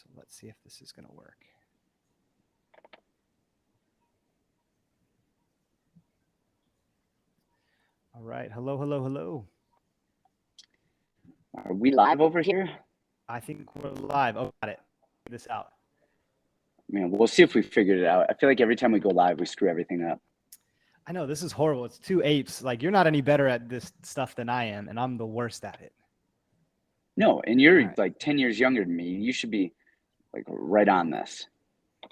So let's see if this is going to work. All right. Hello, hello, hello. Are we live over here? I think we're live. Oh, got it. Figure this out. Man, we'll see if we figured it out. I feel like every time we go live, we screw everything up. I know this is horrible. It's two apes. Like, you're not any better at this stuff than I am, and I'm the worst at it. No, and you're right. like 10 years younger than me. You should be like right on this.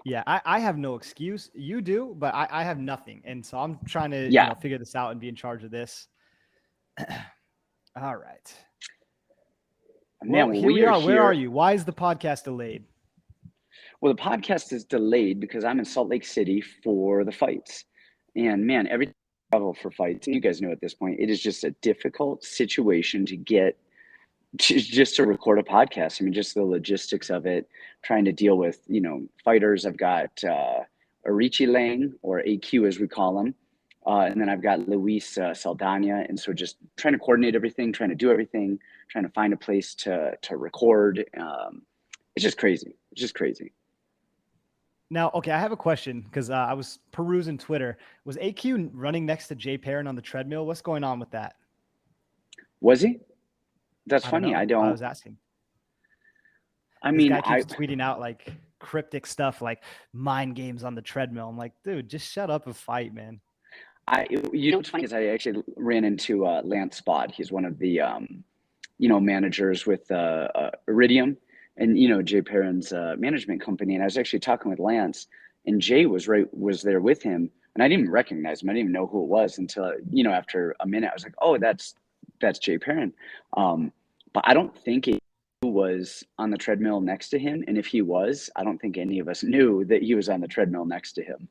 Yeah, I have no excuse. You do, but I have nothing. And so I'm trying to figure this out and be in charge of this. All right. Man, well, here we are. Where are you? Why is the podcast delayed? Well, the podcast is delayed because I'm in Salt Lake City for the fights. And man, every time I travel for fights, and you guys know at this point, it is just a difficult situation to get just to record a podcast. I mean, just the logistics of it, trying to deal with, fighters. I've got Qileng, or AQ as we call him. And then I've got Luis Saldana. And so just trying to coordinate everything, trying to do everything, trying to find a place to record. It's just crazy. It's just crazy. Now, okay, I have a question because I was perusing Twitter. Was AQ running next to Jay Perrin on the treadmill? What's going on with that? Was he? That's funny. I was asking. This guy keeps tweeting out like cryptic stuff like mind games on the treadmill. I'm like, dude, just shut up and fight, man. What's funny is I actually ran into Lance Spot. He's one of the, managers with Iridium and, Jay Perrin's management company. And I was actually talking with Lance, and Jay was there with him. And I didn't even recognize him. I didn't even know who it was until, after a minute, I was like, oh, that's Jay Perrin. But I don't think it was on the treadmill next to him. And if he was, I don't think any of us knew that he was on the treadmill next to him.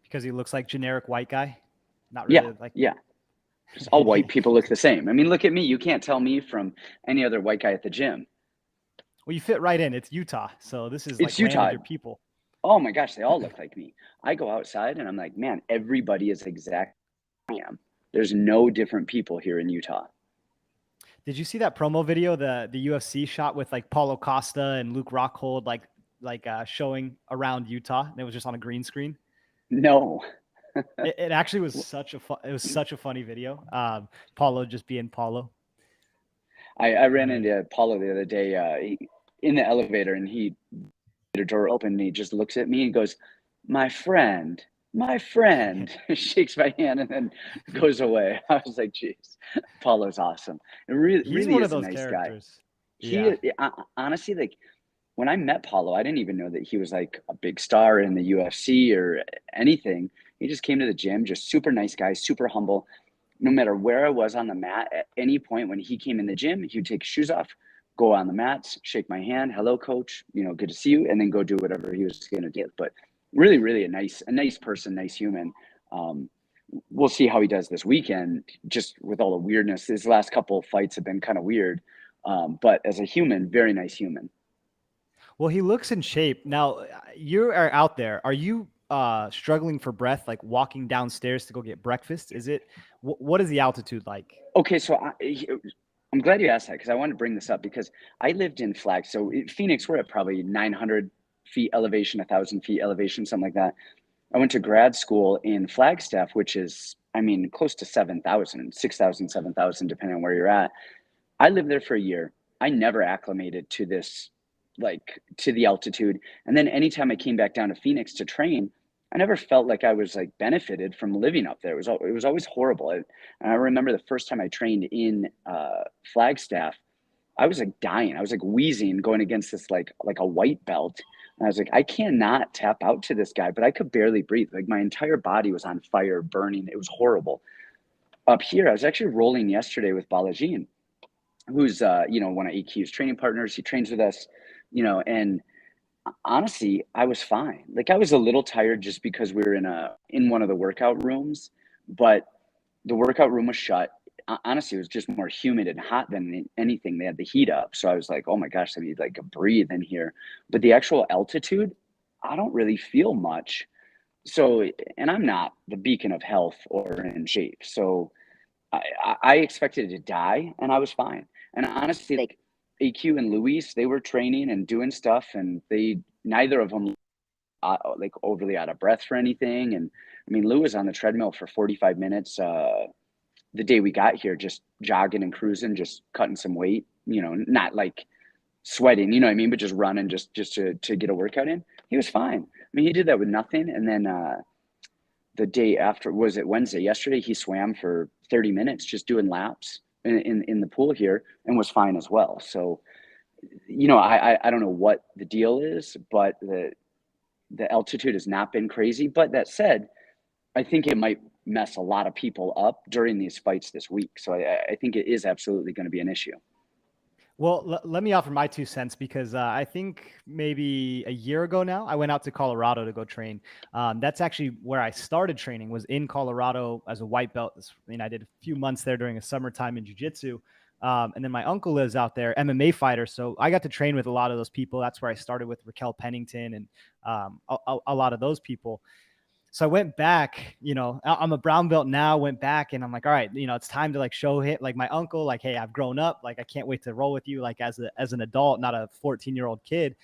Because he looks like generic white guy? Not really Yeah. Just all white people look the same. I mean, look at me. You can't tell me from any other white guy at the gym. Well, you fit right in. It's Utah. So this is like Utah. Your people. Oh my gosh, they all look like me. I go outside and I'm like, man, everybody is exactly like I am. There's no different people here in Utah. Did you see that promo video, the UFC shot with like Paulo Costa and Luke Rockhold, like showing around Utah, and it was just on a green screen? No. it actually was such a funny video. Paulo just being Paulo. I ran into Paulo the other day in the elevator, and the door opened, and he just looks at me and goes, my friend, shakes my hand and then goes away. I was like, geez, Paulo's awesome. He's really one is of those a nice characters. Guy. Honestly, like when I met Paulo, I didn't even know that he was like a big star in the UFC or anything. He just came to the gym, just super nice guy, super humble. No matter where I was on the mat, at any point when he came in the gym, he would take his shoes off, go on the mats, shake my hand, hello, coach, good to see you, and then go do whatever he was going to do. But really, really a nice person, nice human. We'll see how he does this weekend, just with all the weirdness. His last couple of fights have been kind of weird. But as a human, very nice human. Well, he looks in shape. Now, you are out there. Are you struggling for breath, like walking downstairs to go get breakfast? What is the altitude like? Okay, so I'm glad you asked that, because I wanted to bring this up, because I lived in So Phoenix, we're at probably 900 feet elevation, 1,000 feet elevation, something like that. I went to grad school in Flagstaff, which is, close to 7,000, 6,000, 7,000, depending on where you're at. I lived there for a year. I never acclimated to this, to the altitude. And then anytime I came back down to Phoenix to train, I never felt like I was benefited from living up there. It was always horrible. And I remember the first time I trained in Flagstaff, I was dying. I was wheezing going against this like a white belt. And I was like, I cannot tap out to this guy, but I could barely breathe. My entire body was on fire, burning. It was horrible. Up here, I was actually rolling yesterday with Balajian, who's one of AQ's training partners. He trains with us, and honestly, I was fine. I was a little tired just because we were in one of the workout rooms, but the workout room was shut. Honestly, it was just more humid and hot than anything. They had the heat up. So I was like, oh my gosh, I need a breathe in here. But the actual altitude, I don't really feel much. So, and I'm not the beacon of health or in shape. So I expected to die, and I was fine. And honestly, AQ and Luis, they were training and doing stuff, and neither of them like overly out of breath for anything. And I mean, Lou was on the treadmill for 45 minutes the day we got here, just jogging and cruising, just cutting some weight, not like sweating, you know what I mean, but just running just to get a workout in. He was fine. I mean, he did that with nothing. And then the day after, was it Wednesday? Yesterday, he swam for 30 minutes just doing laps in the pool here and was fine as well. So, I don't know what the deal is, but the altitude has not been crazy. But that said, I think it might mess a lot of people up during these fights this week. So I think it is absolutely going to be an issue. Well, let me offer my 2 cents because I think maybe a year ago now, I went out to Colorado to go train. That's actually where I started training, was in Colorado as a white belt. I did a few months there during a summertime in jiu-jitsu. And then my uncle lives out there, MMA fighter. So I got to train with a lot of those people. That's where I started with Raquel Pennington and a lot of those people. So I went back, I'm a brown belt now, went back and I'm like, all right, it's time to like show him, like my uncle, like, hey, I've grown up. Like, I can't wait to roll with you, like as an adult, not a 14-year-old kid.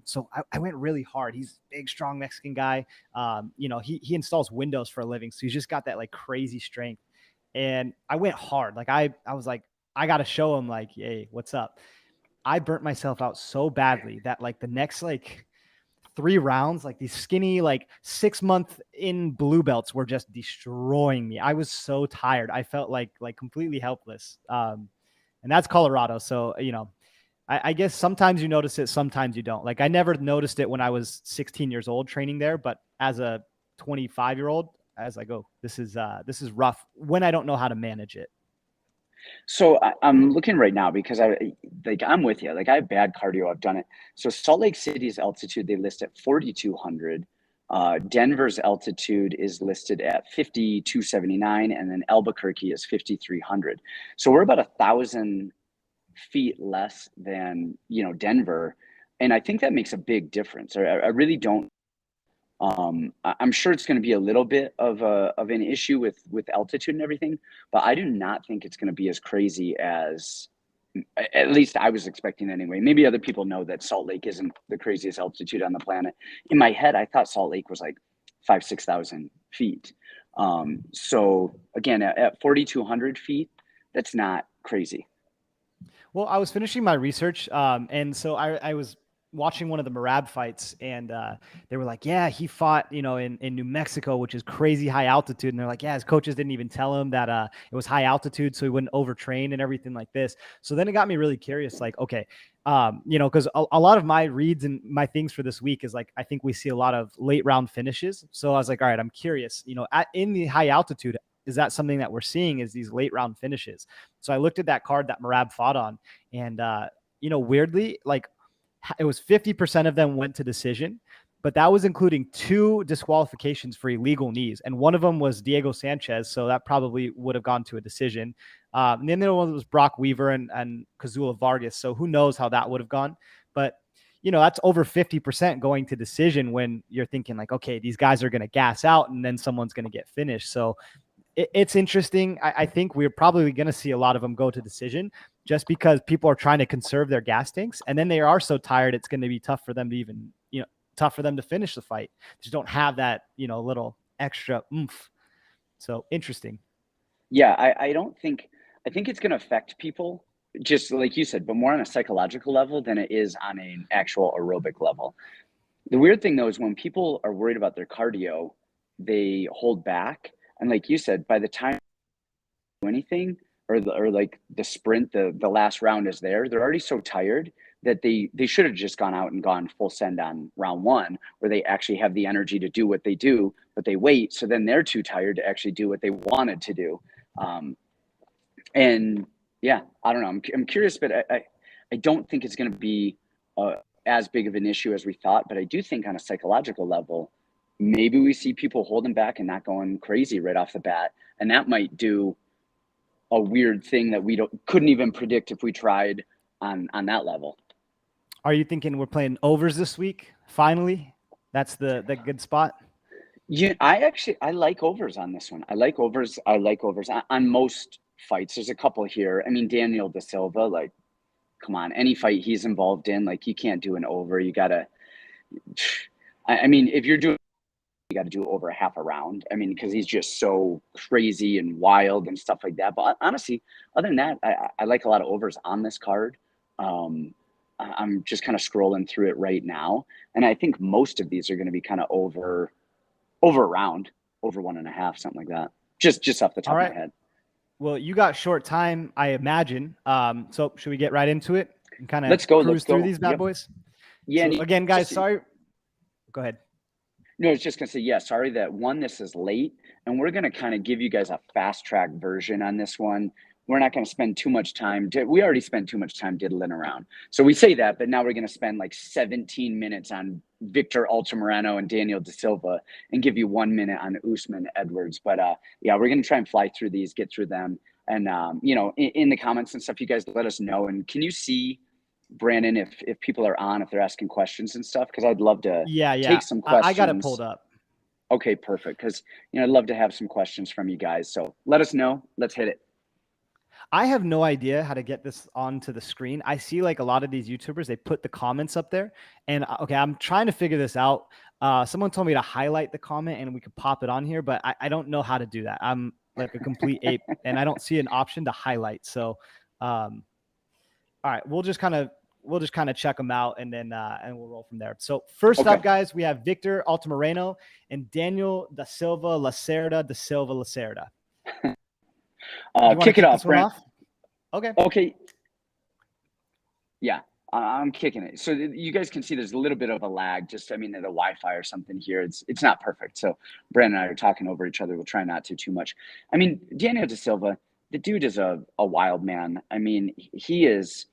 So I went really hard. He's a big, strong Mexican guy. He installs windows for a living. So he's just got that like crazy strength. And I went hard. Like I was like, I got to show him like, hey, what's up? I burnt myself out so badly that like the next like 3 rounds, like these skinny, like 6-month in blue belts were just destroying me. I was so tired. I felt like completely helpless. And that's Colorado. So, I guess sometimes you notice it, sometimes you don't. Like I never noticed it when I was 16 years old training there, but as a 25-year-old, as I go, this is rough when I don't know how to manage it. So I'm looking right now because I'm with you. Like I have bad cardio. I've done it. So Salt Lake City's altitude, they list at 4,200. Denver's altitude is listed at 5,279, and then Albuquerque is 5,300. So we're about 1,000 feet less than, Denver. And I think that makes a big difference. I really don't. I'm sure it's going to be a little bit of an issue with altitude and everything, but I do not think it's going to be as crazy as at least I was expecting anyway. Maybe other people know that Salt Lake isn't the craziest altitude on the planet. In my head, I thought Salt Lake was like 6,000 feet. So again, at 4,200 feet, that's not crazy. Well, I was finishing my research, and so I was watching one of the Merab fights, and they were like, yeah, he fought, in New Mexico, which is crazy high altitude. And they're like, yeah, his coaches didn't even tell him that it was high altitude, so he wouldn't overtrain and everything like this. So then it got me really curious, like, okay, because a lot of my reads and my things for this week is like, I think we see a lot of late round finishes. So I was like, all right, I'm curious, in the high altitude, is that something that we're seeing, is these late round finishes? So I looked at that card that Merab fought on, and weirdly, like it was 50% of them went to decision, but that was including 2 disqualifications for illegal knees. And one of them was Diego Sanchez. So that probably would have gone to a decision. And then the other one was Brock Weaver and Kazula Vargas. So who knows how that would have gone. But, that's over 50% going to decision when you're thinking like, okay, these guys are going to gas out and then someone's going to get finished. So it's interesting. I think we're probably going to see a lot of them go to decision just because people are trying to conserve their gas tanks. And then they are so tired, it's going to be tough for them to even, tough for them to finish the fight. They just don't have that, little extra oomph. So interesting. Yeah, I think it's going to affect people just like you said, but more on a psychological level than it is on an actual aerobic level. The weird thing though is when people are worried about their cardio, they hold back. And like you said, by the time they do anything or like the sprint, the last round is there, they're already so tired that they should have just gone out and gone full send on round 1, where they actually have the energy to do what they do, but they wait. So then they're too tired to actually do what they wanted to do. And yeah, I don't know. I'm curious, but I don't think it's going to be as big of an issue as we thought. But I do think on a psychological level, maybe we see people holding back and not going crazy right off the bat. And that might do a weird thing that we couldn't even predict if we tried on that level. Are you thinking we're playing overs this week? Finally, that's the good spot. Yeah, I like overs on this one. I like overs on most fights. There's a couple here. I mean, Daniel Da Silva, like, come on, any fight he's involved in, like, you can't do an over. You gotta, I mean, if you're doing, you got to do over a half a round. I mean, because he's just so crazy and wild and stuff like that. But honestly, other than that, I like a lot of overs on this card. I'm just kind of scrolling through it right now, and I think most of these are going to be kind of over a round, over 1.5, something like that. Just off the top of my head. Well, you got short time, I imagine. So should we get right into it and kind of cruise through these bad boys? Yeah. So again, guys, sorry. Go ahead. No, I was just going to say, yeah, sorry that this is late, and we're going to kind of give you guys a fast track version on this one. We're not going to spend too much time. We already spent too much time diddling around. So we say that, but now we're going to spend like 17 minutes on Victor Altamirano and Daniel De Silva and give you 1 minute on Usman Edwards. But yeah, we're going to try and fly through these, get through them. And, in the comments and stuff, you guys let us know. And can you see, Brandon, if people are on, if they're asking questions and stuff? Because I'd love to take some questions. I got it pulled up. Okay, perfect. Because, I'd love to have some questions from you guys. So let us know. Let's hit it. I have no idea how to get this onto the screen. I see like a lot of these YouTubers, they put the comments up there. And okay, I'm trying to figure this out. Someone told me to highlight the comment and we could pop it on here, but I don't know how to do that. I'm like a complete ape and I don't see an option to highlight. So, all right, we'll just kind of check them out and then and we'll roll from there. So first up, guys, we have Victor Altamirano and Daniel Da Silva Lacerda Da Silva Lacerda. Kick it off, Brent. Okay. Yeah, I'm kicking it. So you guys can see there's a little bit of a lag. Just, the Wi-Fi or something here. It's not perfect. So Brandon and I are talking over each other. We'll try not to too much. Daniel Da Silva, the dude is a wild man. He is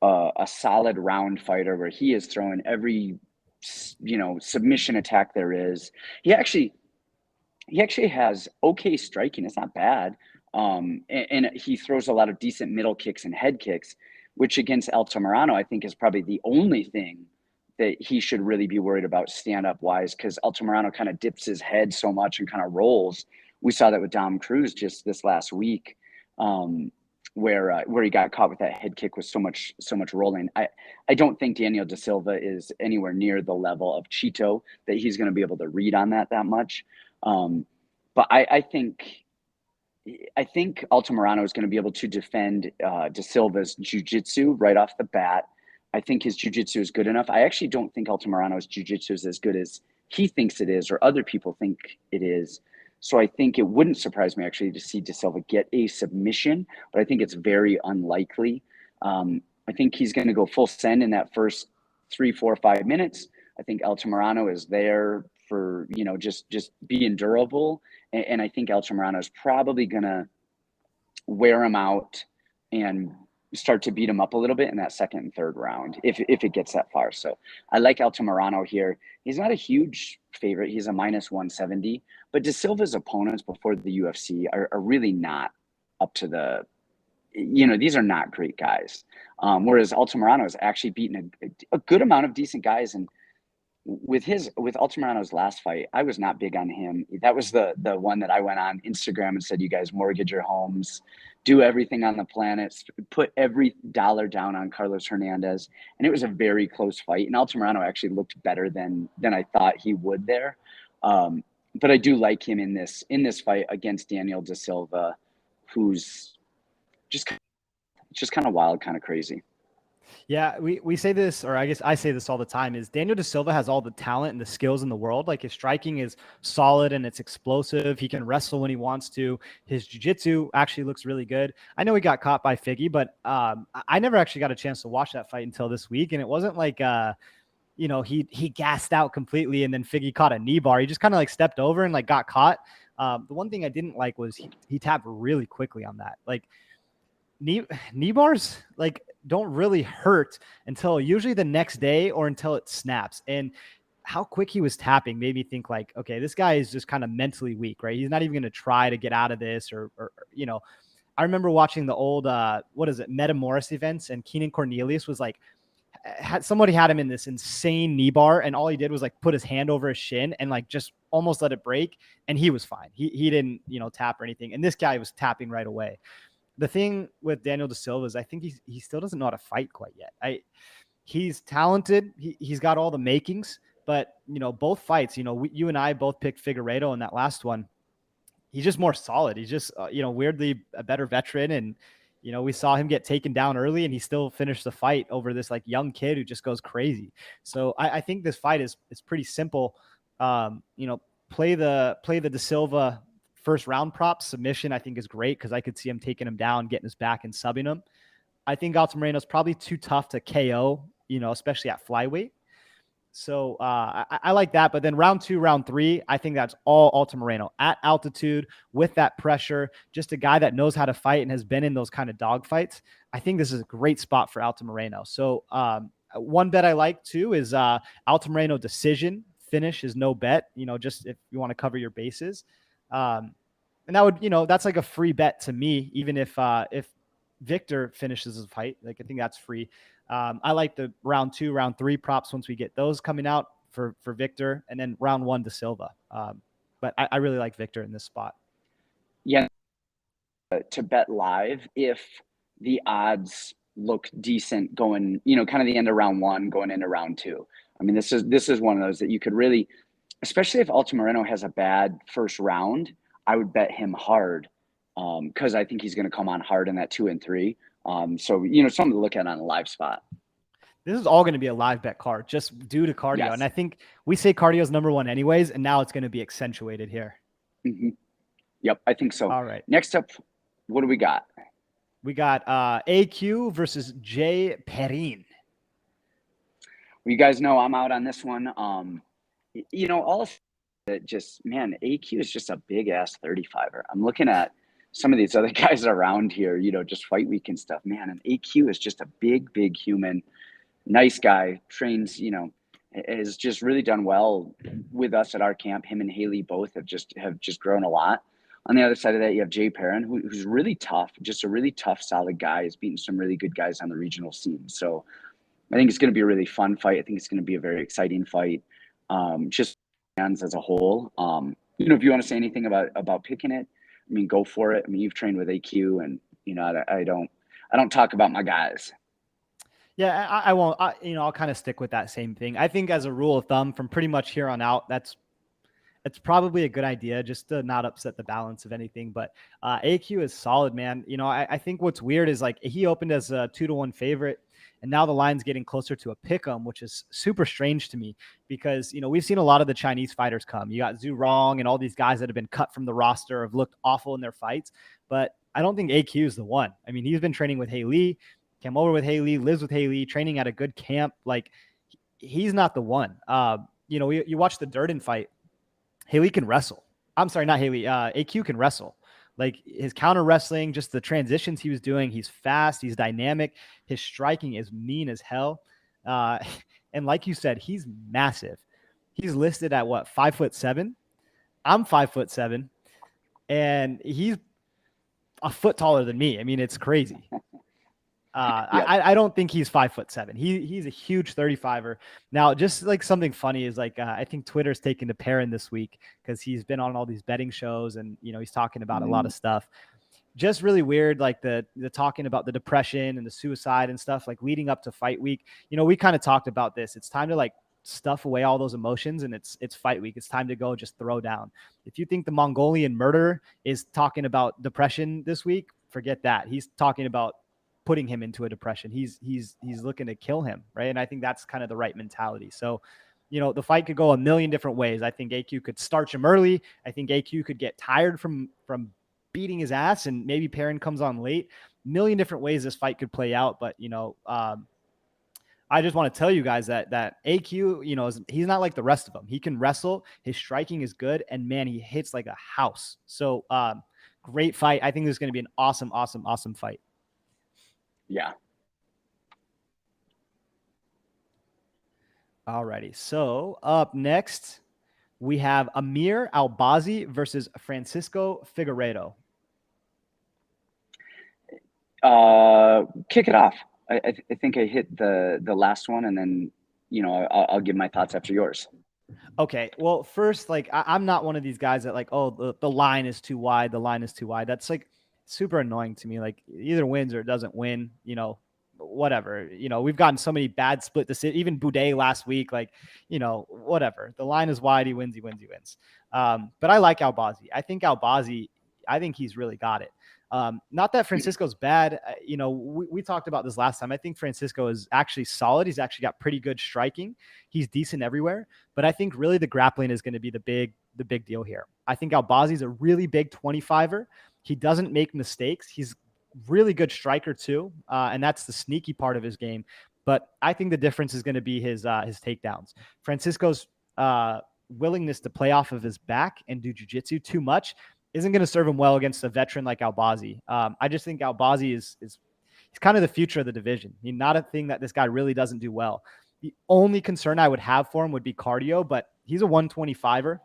a solid round fighter where he is throwing every, submission attack there is. He actually has okay striking. It's not bad. And he throws a lot of decent middle kicks and head kicks, which against Altamirano, I think is probably the only thing that he should really be worried about stand-up wise, because Altamirano kind of dips his head so much and kind of rolls. We saw that with Dom Cruz just this last week, where he got caught with that head kick with so much rolling. I don't think Daniel Da Silva is anywhere near the level of Chito that he's going to be able to read on that much. But I think Altamirano is going to be able to defend Da Silva's jiu-jitsu right off the bat. I think his jiu-jitsu is good enough. I actually don't think Altamirano's jiu-jitsu is as good as he thinks it is or other people think it is. So I think it wouldn't surprise me actually to see Da Silva get a submission, but I think it's very unlikely. I think he's going to go full send in that first 3, 4, 5 minutes. I think Altamirano is there for, just being durable. And I think Altamirano is probably going to wear him out and start to beat him up a little bit in that second and third round, if it gets that far. So I like Altamirano here. He's not a huge favorite. He's a -170, but Da Silva's opponents before the UFC are really not up to the, these are not great guys. Whereas Altamirano has actually beaten a good amount of decent guys. And with Altamirano's last fight, I was not big on him. That was the one that I went on Instagram and said, you guys mortgage your homes, do everything on the planet, put every dollar down on Carlos Hernandez. And it was a very close fight. And Altamirano actually looked better than I thought he would there. But I do like him in this fight against Daniel Da Silva, who's just kind of wild, kind of crazy. Yeah, we say this, or I guess I say this all the time, is Daniel Da Silva has all the talent and the skills in the world. Like his striking is solid and it's explosive. He can wrestle when he wants to. His jiu-jitsu actually looks really good. I know he got caught by Figgy, but I never actually got a chance to watch that fight until this week. And it wasn't like, he gassed out completely and then Figgy caught a knee bar. He just kind of like stepped over and like got caught. The one thing I didn't like was he tapped really quickly on that. Like knee bars, like, don't really hurt until usually the next day or until it snaps. And how quick he was tapping made me think like, okay, this guy is just kind of mentally weak, right? He's not even going to try to get out of this or I remember watching the old, Meta Morris events, and Keenan Cornelius was like, somebody had him in this insane knee bar and all he did was like put his hand over his shin and like just almost let it break. And he was fine. He didn't, tap or anything. And this guy was tapping right away. the thing with Daniel De Silva is I think he still doesn't know how to fight quite yet. He's talented. He's got all the makings, but both fights, you and I both picked Figueiredo in that last one. He's just more solid. He's just, weirdly a better veteran. And, we saw him get taken down early and he still finished the fight over this like young kid who just goes crazy. So I think this fight is pretty simple. Play the De Silva first round prop submission. I think is great because I could see him taking him down, getting his back and subbing him. I think Altamirano is probably too tough to KO, especially at flyweight. So I like that. But then round 2, round 3, I think that's all Altamirano at altitude with that pressure. Just a guy that knows how to fight and has been in those kind of dog fights. I think this is a great spot for Altamirano. So one bet I like too is Altamirano decision. Finish is no bet, just if you want to cover your bases. And that would, that's like a free bet to me, even if Victor finishes his fight. Like, I think that's free. I like the round 2, round 3 props once we get those coming out for Victor, and then round 1 De Silva. But I really like Victor in this spot. Yeah, to bet live if the odds look decent going, kind of the end of round 1 going into round 2. I mean, this is one of those that you could really, especially if Altamirano has a bad first round, I would bet him hard because I think he's going to come on hard in that 2 and 3. So, something to look at on a live spot. This is all going to be a live bet card just due to cardio. Yes. And I think we say cardio is number 1 anyways, and now it's going to be accentuated here. Mm-hmm. Yep, I think so. All right. Next up, what do we got? We got AQ versus J. Perrin. Well, you guys know I'm out on this one. All that just, man, AQ is just a big ass 35er. I'm looking at some of these other guys around here, just fight week and stuff, man. And AQ is just a big, big human, nice guy, trains, has just really done well with us at our camp. Him and Haley both have just grown a lot. On the other side of that, you have Jay Perrin, who's really tough, just a really tough, solid guy. He's beaten some really good guys on the regional scene. So I think it's going to be a really fun fight. I think it's going to be a very exciting fight. Just fans as a whole. If you want to say anything about picking it, I mean, go for it. I mean, you've trained with AQ, and I don't talk about my guys. Yeah, I won't. I'll kind of stick with that same thing. I think as a rule of thumb, from pretty much here on out, it's probably a good idea just to not upset the balance of anything. But AQ is solid, man. I think what's weird is like he opened as a 2-1 favorite, and now the line's getting closer to a pick'em, which is super strange to me because, we've seen a lot of the Chinese fighters come. You got Zhu Rong and all these guys that have been cut from the roster have looked awful in their fights. But I don't think AQ is the one. I mean, he's been training with Haley, came over with Haley, lives with Haley, training at a good camp. Like, he's not the one. You watch the Durden fight. Haley can wrestle. I'm sorry, not Haley. AQ can wrestle. Like, his counter wrestling, just the transitions he was doing. He's fast. He's dynamic. His striking is mean as hell. And like you said, he's massive. He's listed at what, 5'7"? I'm 5'7", and he's a foot taller than me. I mean, it's crazy. I don't think he's 5'7". He's a huge 35er. Now, just like something funny is like, I think Twitter's taken to Perrin this week because he's been on all these betting shows and, he's talking about a lot of stuff. Just really weird. Like the talking about the depression and the suicide and stuff like leading up to fight week. We kind of talked about this. It's time to like stuff away all those emotions, and it's fight week. It's time to go just throw down. If you think the Mongolian murderer is talking about depression this week, forget that. He's talking about putting him into a depression. He's looking to kill him, right? And I think that's kind of the right mentality. So, the fight could go a million different ways. I think AQ could starch him early. I think AQ could get tired from beating his ass, and maybe Perrin comes on late. Million different ways this fight could play out. But I just want to tell you guys that AQ, he's not like the rest of them. He can wrestle. His striking is good, and man, he hits like a house. So great fight. I think this is going to be an awesome, awesome, awesome fight. Yeah. Alrighty. So up next, we have Amir Albazi versus Francisco Figueiredo. Kick it off. I think I hit the last one, and then I'll give my thoughts after yours. Okay. Well, first, like I'm not one of these guys that like, oh, the line is too wide. The line is too wide. That's like, super annoying to me. Like either wins or it doesn't win, you know, whatever. You know, we've gotten so many bad split decisions. Even Boudet last week, like, you know, whatever. The line is wide. He wins. He wins. He wins. But I like Albazi. I think he's really got it. Not that Francisco's bad. You know, we talked about this last time. I think Francisco is actually solid. He's actually got pretty good striking. He's decent everywhere. But I think really the grappling is going to be the big deal here. I think Albazi's a really big 25er. He doesn't make mistakes. He's really good striker too, and that's the sneaky part of his game. But I think the difference is going to be his takedowns. Francisco's willingness to play off of his back and do jiu-jitsu too much isn't going to serve him well against a veteran like Albazi. I just think Albazi is he's kind of the future of the division. He's not a thing that this guy really doesn't do well. The only concern I would have for him would be cardio, but he's a 125er.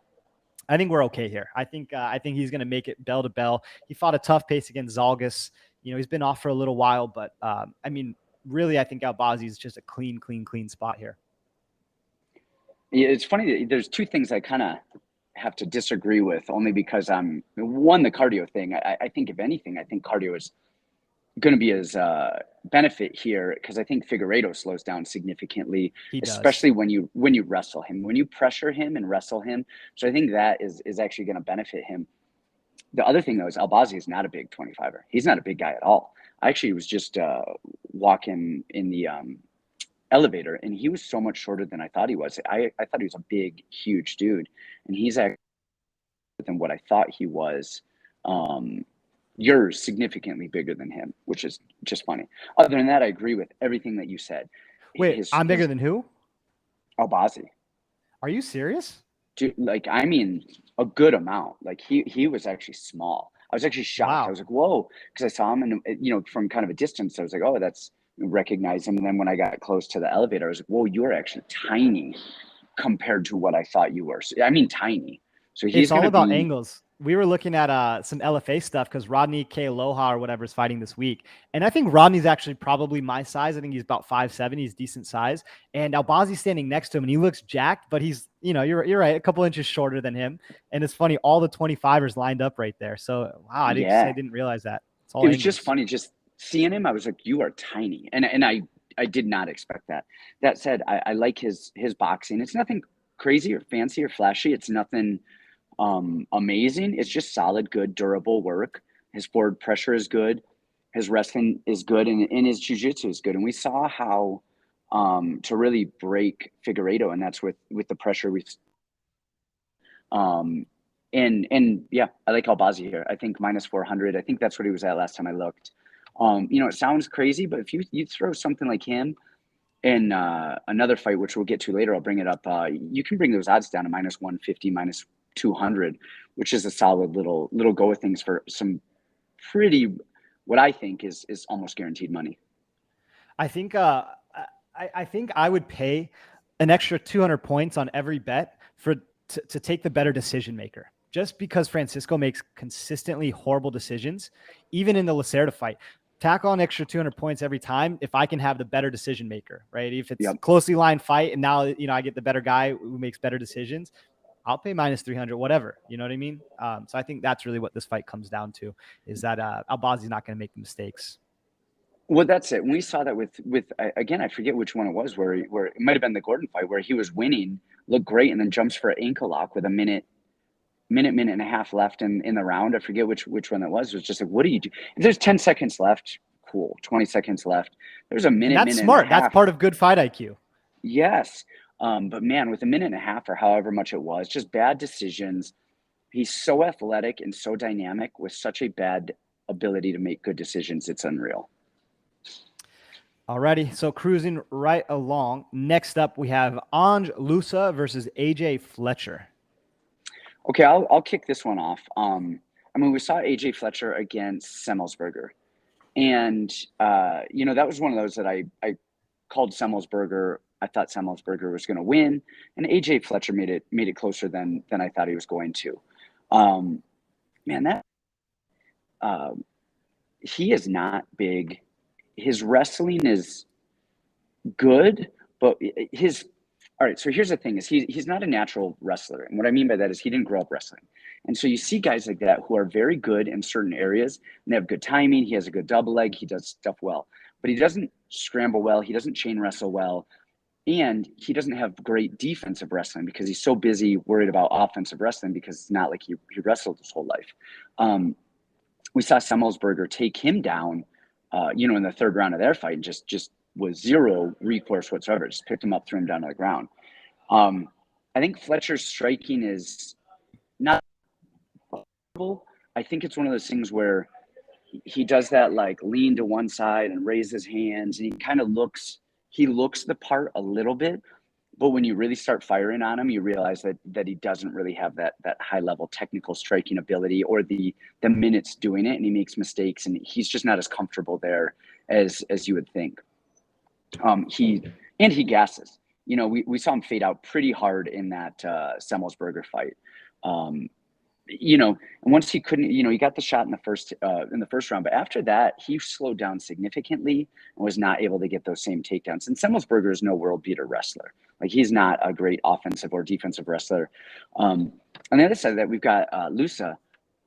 I think we're okay here. I think he's going to make it bell to bell. He fought a tough pace against Zalgas. You know, he's been off for a little while, but I mean, really, I think Albazi is just a clean spot here. Yeah, it's funny that there's two things I kind of have to disagree with, only because I'm the cardio thing. I think if anything, I think cardio is going to be his benefit here, because I think Figueiredo slows down significantly, especially when you wrestle him, when you pressure him and wrestle him. So I think that is actually going to benefit him. The other thing though is Albazi is not a big 25er. He's not a big guy at all. I actually was just walking in the elevator, and he was so much shorter than I thought he was. I thought he was a big, huge dude, and he's actually than what I thought he was. You're significantly bigger than him, which is just funny. Other than that, I agree with everything that you said. Wait, I'm bigger than who? Albazi. Are you serious? Dude, like, I mean, a good amount. Like, he was actually small. I was actually shocked. Wow. I was like, whoa, because I saw him, and you know, from kind of a distance, I was like, oh, that's recognize him. And then when I got close to the elevator, I was like, whoa, you are actually tiny compared to what I thought you were. I mean, tiny. So he's all about angles. We were looking at some LFA stuff because Rodney K. Aloha or whatever is fighting this week. And I think Rodney's actually probably my size. I think he's about 5'7". He's decent size. And Albazi's standing next to him, and he looks jacked, but he's, you know, you're right, a couple inches shorter than him. And it's funny, all the 25ers lined up right there. So, wow, I didn't realize that. It was just funny. Just seeing him, I was like, you are tiny. And I did not expect that. That said, I like his boxing. It's nothing crazy or fancy or flashy. It's nothing amazing. It's just solid, good, durable work. His forward pressure is good. His wrestling is good, and his jiu-jitsu is good. And we saw how to really break Figueiredo, and that's with the pressure we've and yeah, I like Albazi here. I think minus 400. I think that's what he was at last time I looked. You know, it sounds crazy, but if you throw something like him in another fight, which we'll get to later, I'll bring it up. You can bring those odds down to minus 150, minus 200, which is a solid little go with things for some pretty, what I think is almost guaranteed money. I think I think I would pay an extra 200 points on every bet to take the better decision maker, just because Francisco makes consistently horrible decisions, even in the Lacerda fight. Tack on extra 200 points every time if I can have the better decision maker, right? If it's a closely lined fight and now, you know, I get the better guy who makes better decisions, I'll pay minus 300, whatever. You know what I mean? So I think that's really what this fight comes down to, is that Albazi's not going to make mistakes. Well, that's it. We saw that with again, I forget which one it was, where it might have been the Gordon fight, where he was winning, looked great, and then jumps for an ankle lock with a minute and a half left in the round. I forget which one that was. It was just like, what do you do? If there's 10 seconds left, cool. 20 seconds left. There's a minute. That's smart. That's part of good fight IQ. Yes. But man, with a minute and a half or however much it was, just bad decisions. He's so athletic and so dynamic with such a bad ability to make good decisions. It's unreal. Alrighty, so cruising right along. Next up, we have Ange Loosa versus AJ Fletcher. Okay, I'll kick this one off. I mean, we saw AJ Fletcher against Semmelsberger, and you know, that was one of those that I called Semmelsberger. I thought Semmelsberger was going to win, and AJ Fletcher made it closer than I thought he was going to. Man, that he is not big. His wrestling is good, but his all right, so here's the thing: is he's not a natural wrestler, and what I mean by that is he didn't grow up wrestling. And so you see guys like that who are very good in certain areas and they have good timing. He has a good double leg. He does stuff well, but he doesn't scramble well. He doesn't chain wrestle well. And he doesn't have great defensive wrestling because he's so busy worried about offensive wrestling because it's not like he wrestled his whole life. We saw Semmelsberger take him down, in the third round of their fight and just was zero recourse whatsoever. Just picked him up, threw him down to the ground. I think Fletcher's striking is not. I think it's one of those things where he does that like lean to one side and raise his hands, and he kind of looks the part a little bit, but when you really start firing on him, you realize that he doesn't really have that high level technical striking ability or the minutes doing it, and he makes mistakes, and he's just not as comfortable there as you would think. He gasses. We saw him fade out pretty hard in that Semmelsberger fight. And once he couldn't, he got the shot in the first round, but after that, he slowed down significantly and was not able to get those same takedowns. And Semmelsberger is no world beater wrestler. Like, he's not a great offensive or defensive wrestler. On the other side of that, we've got Loosa,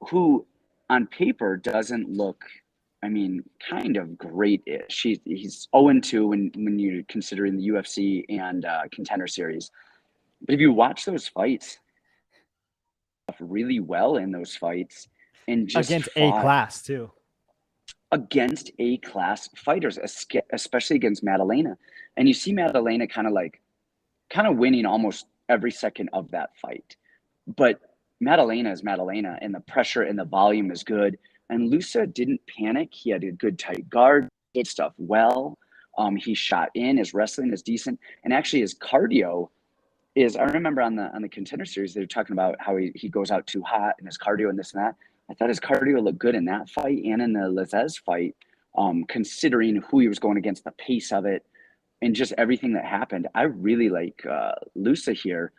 who on paper doesn't look, kind of great-ish. He's 0-2 when you're considering the UFC and Contender Series. But if you watch those fights, really well in those fights and just against A-class too. Against A-class fighters, especially against Madalena. And you see Madalena kind of winning almost every second of that fight. But Madalena is Madalena, and the pressure and the volume is good. And Loosa didn't panic. He had a good tight guard, did stuff well. He shot in, his wrestling is decent. And actually his cardio is, I remember on the Contender Series, they were talking about how he goes out too hot and his cardio and this and that. I thought his cardio looked good in that fight and in the Lizez fight, considering who he was going against, the pace of it, and just everything that happened. I really like Loosa here.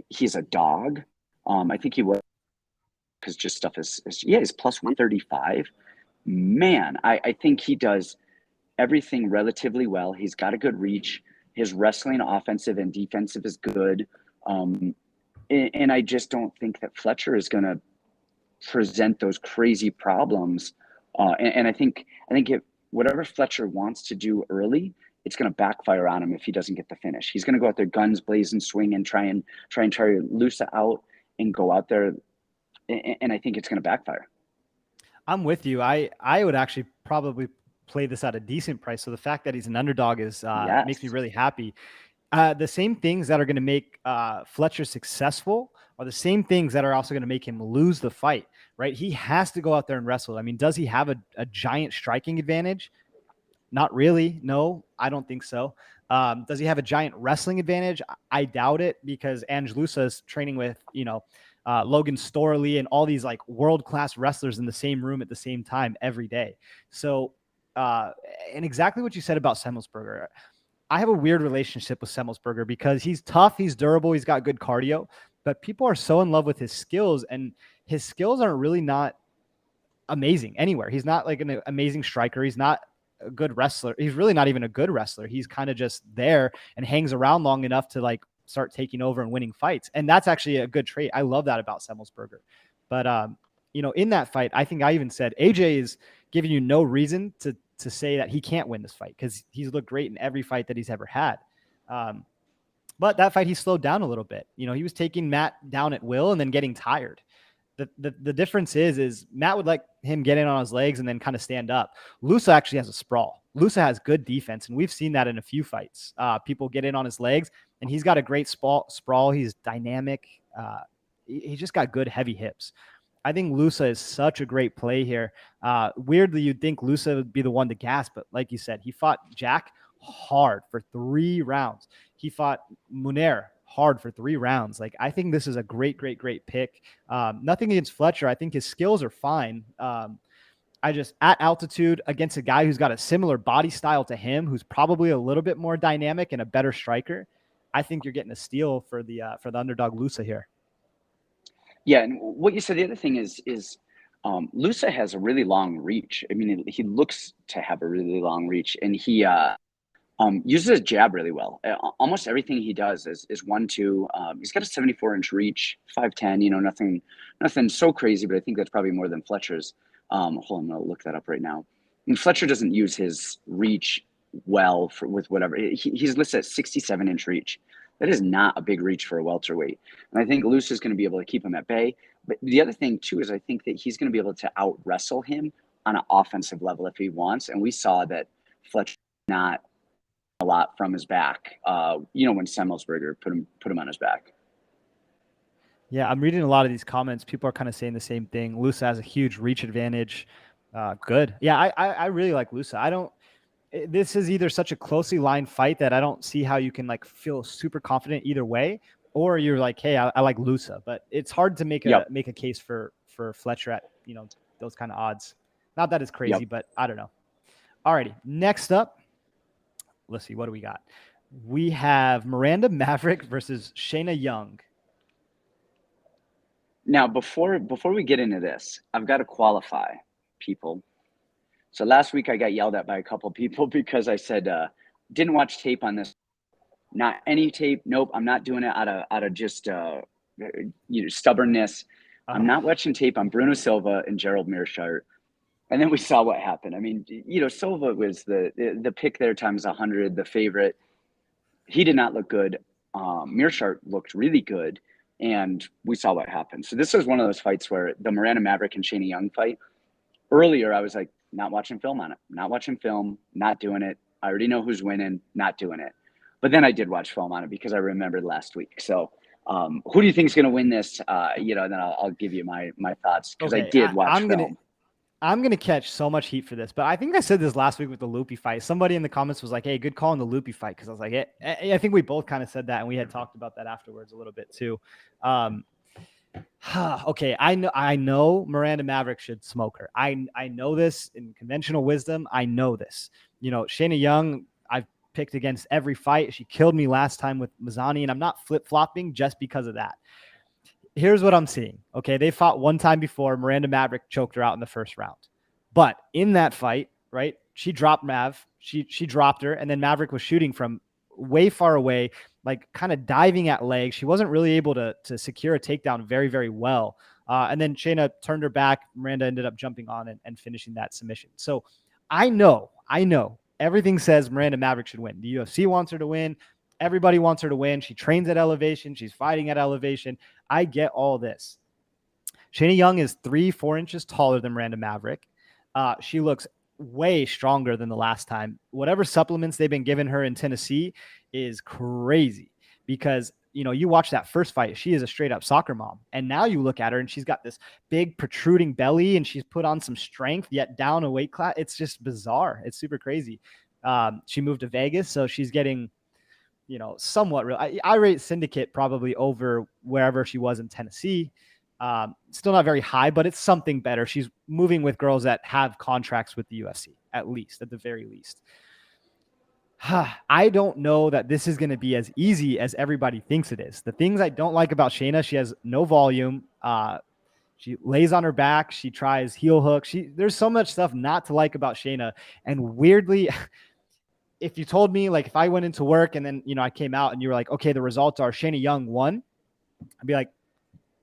He's a dog. I think he was, because just stuff he's plus 135. Man, I think he does everything relatively well. He's got a good reach. His wrestling, offensive and defensive, is good. And I just don't think that Fletcher is going to present those crazy problems. And I think whatever Fletcher wants to do early, it's going to backfire on him if he doesn't get the finish. He's going to go out there guns blazing, swing, and try to Loosa out and go out there. And I think it's going to backfire. I'm with you. I would actually probably play this at a decent price. So the fact that he's an underdog is makes me really happy. The same things that are going to make Fletcher successful are the same things that are also going to make him lose the fight, right? He has to go out there and wrestle. Does he have a giant striking advantage? Not really. No, I don't think so. Does he have a giant wrestling advantage? I doubt it, because Ange Loosa is training with, Logan Storley and all these like world-class wrestlers in the same room at the same time every day. So, and exactly what you said about Semmelsberger. I have a weird relationship with Semmelsberger because he's tough, he's durable, he's got good cardio, but people are so in love with his skills, and his skills are really not amazing anywhere. He's not like an amazing striker. He's not a good wrestler. He's really not even a good wrestler. He's kind of just there and hangs around long enough to like start taking over and winning fights. And that's actually a good trait. I love that about Semmelsberger. But, in that fight, I think I even said AJ is giving you no reason to say that he can't win this fight, because he's looked great in every fight that he's ever had. But that fight, he slowed down a little bit. He was taking Matt down at will and then getting tired. The difference is Matt would let him get in on his legs and then kind of stand up. Loosa actually has a sprawl. Loosa has good defense, and we've seen that in a few fights. People get in on his legs, and he's got a great sprawl. He's dynamic. He just got good heavy hips. I think Loosa is such a great play here. Weirdly, you'd think Loosa would be the one to gas, but like you said, he fought Jack hard for 3 rounds. He fought Munir hard for 3 rounds. Like, I think this is a great pick. Nothing against Fletcher. I think his skills are fine. I just, at altitude against a guy who's got a similar body style to him, who's probably a little bit more dynamic and a better striker, I think you're getting a steal for the underdog Loosa here. Yeah, and what you said, the other thing is Loosa has a really long reach. He looks to have a really long reach, and he Uses his jab really well. Almost everything he does is 1-2. He's got a 74-inch reach, 5'10". Nothing so crazy, but I think that's probably more than Fletcher's. Hold on, I'm gonna look that up right now. And Fletcher doesn't use his reach well with whatever. He's listed at 67-inch reach. That is not a big reach for a welterweight, and I think Loosa is going to be able to keep him at bay. But the other thing too is I think that he's going to be able to out wrestle him on an offensive level if he wants. And we saw that Fletcher not a lot from his back, when Semmelsberger put him on his back. Yeah, I'm reading a lot of these comments. People are kind of saying the same thing. Loosa has a huge reach advantage. Good. Yeah, I really like Loosa. This is either such a closely lined fight that I don't see how you can like feel super confident either way, or you're like, hey, I like Loosa. But it's hard to make a case for Fletcher at those kind of odds. Not that it's crazy, but I don't know. Alrighty, next up. Let's see, what do we got? We have Miranda Maverick versus Shanna Young. Now, before we get into this, I've got to qualify people. So last week I got yelled at by a couple people because I said didn't watch tape on this. Not any tape. Nope, I'm not doing it out of just stubbornness. I'm not watching tape on Bruno Silva and Gerald Meerschaert. And then we saw what happened. I mean, Silva was the pick there times 100, the favorite. He did not look good. Meerschaert looked really good, and we saw what happened. So this was one of those fights where the Miranda Maverick and Shanna Young fight. Earlier, I was like, not watching film on it. Not watching film, not doing it. I already know who's winning, not doing it. But then I did watch film on it because I remembered last week. So who do you think is going to win this? And then I'll give you my thoughts because I did watch film. I'm going to catch so much heat for this, but I think I said this last week with the Lucie fight. Somebody in the comments was like, hey, good call on the Lucie fight. Cause I was like, I think we both kind of said that. And we had talked about that afterwards a little bit too. Okay. I know Miranda Maverick should smoke her. I know this in conventional wisdom. I know this, Shanna Young, I've picked against every fight. She killed me last time with Mazzani, and I'm not flip-flopping just because of that. Here's what I'm seeing. Okay, they fought one time before. Miranda Maverick choked her out in the first round. But in that fight, right, she dropped Mav. She dropped her, and then Maverick was shooting from way far away, like kind of diving at legs. She wasn't really able to secure a takedown very, very well. And then Shanna turned her back. Miranda ended up jumping on and finishing that submission. So I know. Everything says Miranda Maverick should win. The UFC wants her to win. Everybody wants her to win. She trains at elevation. She's fighting at elevation. I get all this. Shanna Young is 3-4 inches taller than Miranda Maverick. She looks way stronger than the last time. Whatever supplements they've been giving her in Tennessee is crazy because, you watch that first fight. She is a straight up soccer mom. And now you look at her and she's got this big protruding belly and she's put on some strength yet down a weight class. It's just bizarre. It's super crazy. She moved to Vegas, so she's getting, somewhat real. I rate Syndicate probably over wherever she was in Tennessee. Still not very high, but it's something better. She's moving with girls that have contracts with the UFC, at the very least. I don't know that this is going to be as easy as everybody thinks it is. The things I don't like about Shanna, she has no volume. She lays on her back. She tries heel hook. There's so much stuff not to like about Shanna. And weirdly, if you told me, like, if I went into work and then, I came out and you were like, okay, the results are Shanna Young won, I'd be like,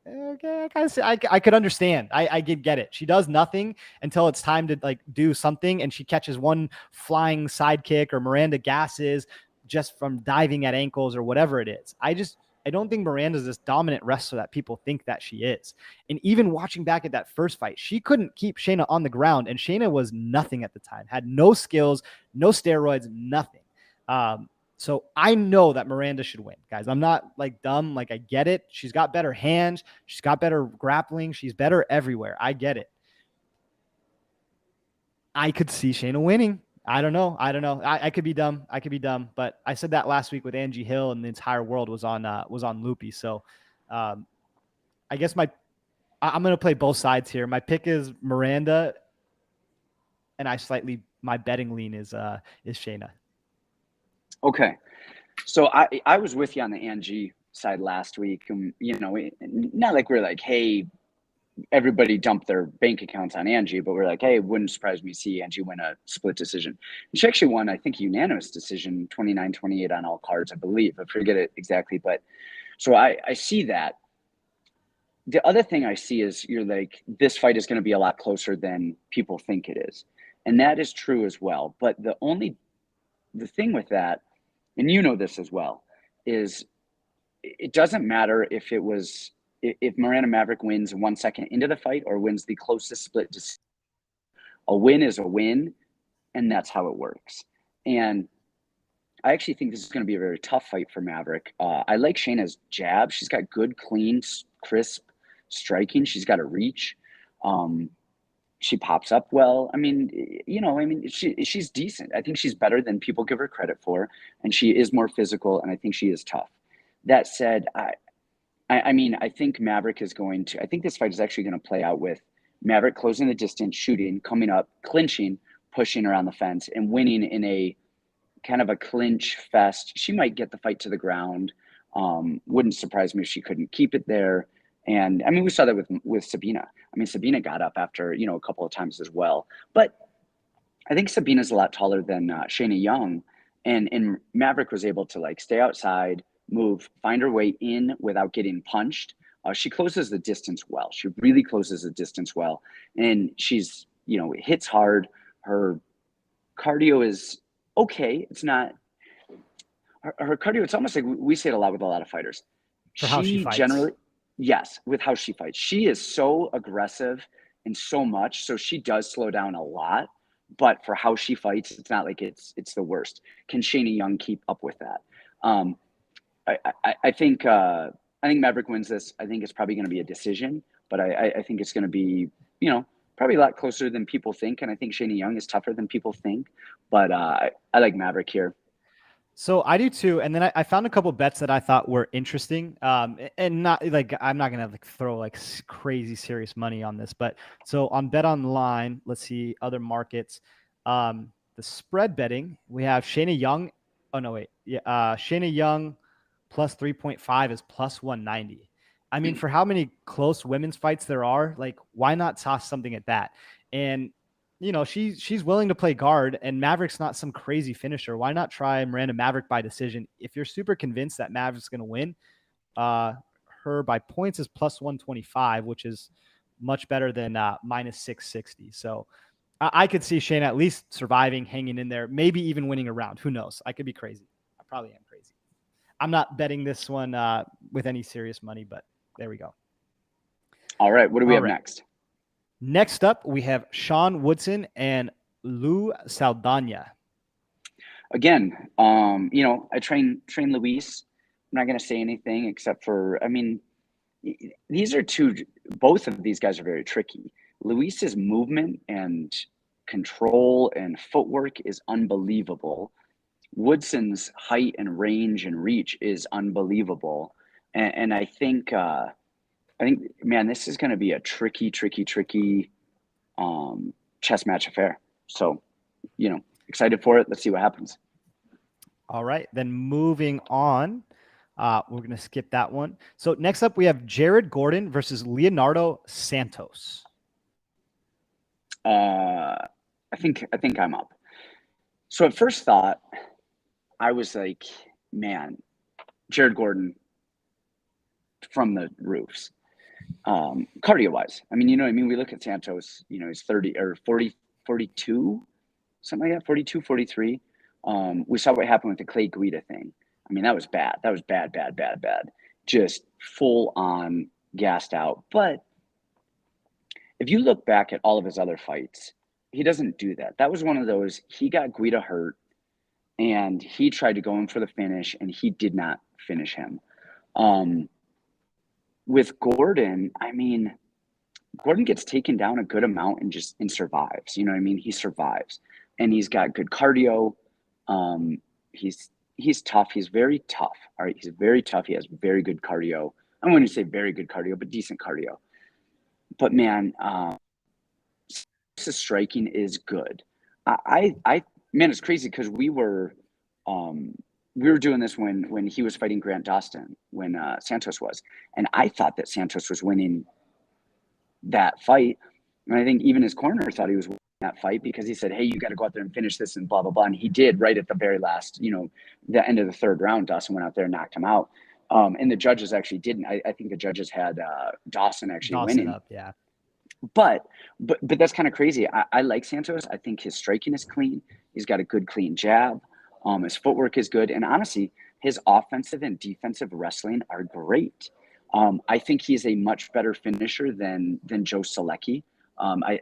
okay, I could understand. I could get it. She does nothing until it's time to like do something, and she catches one flying sidekick, or Miranda gasses just from diving at ankles or whatever it is. I don't think Miranda's this dominant wrestler that people think that she is. And even watching back at that first fight, she couldn't keep Shanna on the ground, and Shanna was nothing at the time, had no skills, no steroids, nothing. So I know that Miranda should win, guys. I'm not like dumb. Like, I get it. She's got better hands. She's got better grappling. She's better everywhere. I get it. I could see Shanna winning. I don't know. I could be dumb. But I said that last week with Angie Hill, and the entire world was on Loopy. So I guess I'm going to play both sides here. My pick is Miranda, and my betting lean is Shanna. Okay. So I was with you on the Angie side last week. And, not like we're like, hey, everybody dumped their bank accounts on Ange, but we're like, hey, it wouldn't surprise me to see Ange win a split decision. And she actually won, I think, a unanimous decision, 29-28 on all cards, I believe. I forget it exactly. But so I see that. The other thing I see is you're like, this fight is going to be a lot closer than people think it is. And that is true as well. But the thing with that, and you know this as well, is it doesn't matter if Miranda Maverick wins 1 second into the fight or wins the closest split. A win is a win, and that's how it works. And I actually think this is going to be a very tough fight for Maverick. I like Shanna's jab. She's got good, clean, crisp striking. She's got a reach. She pops up well. I mean, she's decent. I think she's better than people give her credit for, and she is more physical, and I think she is tough. That said, I think Maverick is going to. I think this fight is actually going to play out with Maverick closing the distance, shooting, coming up, clinching, pushing around the fence, and winning in a kind of a clinch fest. She might get the fight to the ground. Wouldn't surprise me if she couldn't keep it there. And I mean, we saw that with Sabina. I mean, Sabina got up after, a couple of times as well. But I think Sabina's a lot taller than Shanna Young. And Maverick was able to stay outside, move, find her way in without getting punched. She closes the distance well. She really closes the distance well. And she's, hits hard. Her cardio is okay. It's not her cardio. It's almost like we say it a lot with a lot of fighters. For how she fights. Yes, with how she fights. She is so aggressive and so much. So she does slow down a lot. But for how she fights, it's not like it's the worst. Can Shanna Young keep up with that? I think Maverick wins this. I think it's probably going to be a decision, but I think it's going to be, probably a lot closer than people think. And I think Shanna Young is tougher than people think. But I like Maverick here. So I do too. And then I found a couple bets that I thought were interesting. And not I'm not going to throw crazy serious money on this, but so on Bet Online, let's see other markets. The spread betting, we have Shanna Young. Oh no, wait. Yeah. Shanna Young plus 3.5 is plus 190. I mean, for how many close women's fights there are, why not toss something at that? And she's willing to play guard, and Maverick's not some crazy finisher. Why not try Miranda Maverick by decision? If you're super convinced that Maverick's going to win, her by points is plus 125, which is much better than minus 660. So I could see Shane at least surviving, hanging in there, maybe even winning a round. Who knows? I could be crazy. I probably am crazy. I'm not betting this one with any serious money, but there we go. All right. What do we have next? Next up, we have Sean Woodson and Lou Saldana. Again, I train Luis. I'm not going to say anything except for, these are both of these guys are very tricky. Luis's movement and control and footwork is unbelievable. Woodson's height and range and reach is unbelievable. And I think, man, this is going to be a tricky chess match affair. So, excited for it. Let's see what happens. All right. Then moving on, we're going to skip that one. So next up, we have Jared Gordon versus Leonardo Santos. I think I'm up. So at first thought, I was like, man, Jared Gordon from the roofs. Cardio wise, we look at Santos, he's 30 or 40, 42, something like that, 42, 43. We saw what happened with the Clay Guida thing. That was bad. That was bad. Just full on gassed out. But if you look back at all of his other fights, he doesn't do that. That was one of those, he got Guida hurt and he tried to go in for the finish and he did not finish him. With Gordon, Gordon gets taken down a good amount and survives. He survives, and he's got good cardio. He's tough. He's very tough. All right, he's very tough. He has very good cardio. I wouldn't say very good cardio, but decent cardio. But man, his striking is good. Man, it's crazy because we were doing this when he was fighting Grant Dawson, when Santos was. And I thought that Santos was winning that fight. And I think even his corner thought he was winning that fight because he said, hey, you got to go out there and finish this and blah, blah, blah. And he did right at the very last, the end of the third round. Dawson went out there and knocked him out. And the judges actually didn't. I think the judges had Dawson actually winning. Up, yeah. But that's kind of crazy. I like Santos. I think his striking is clean. He's got a good, clean jab. His footwork is good. And honestly, his offensive and defensive wrestling are great. I think he's a much better finisher than Joe Selecki. I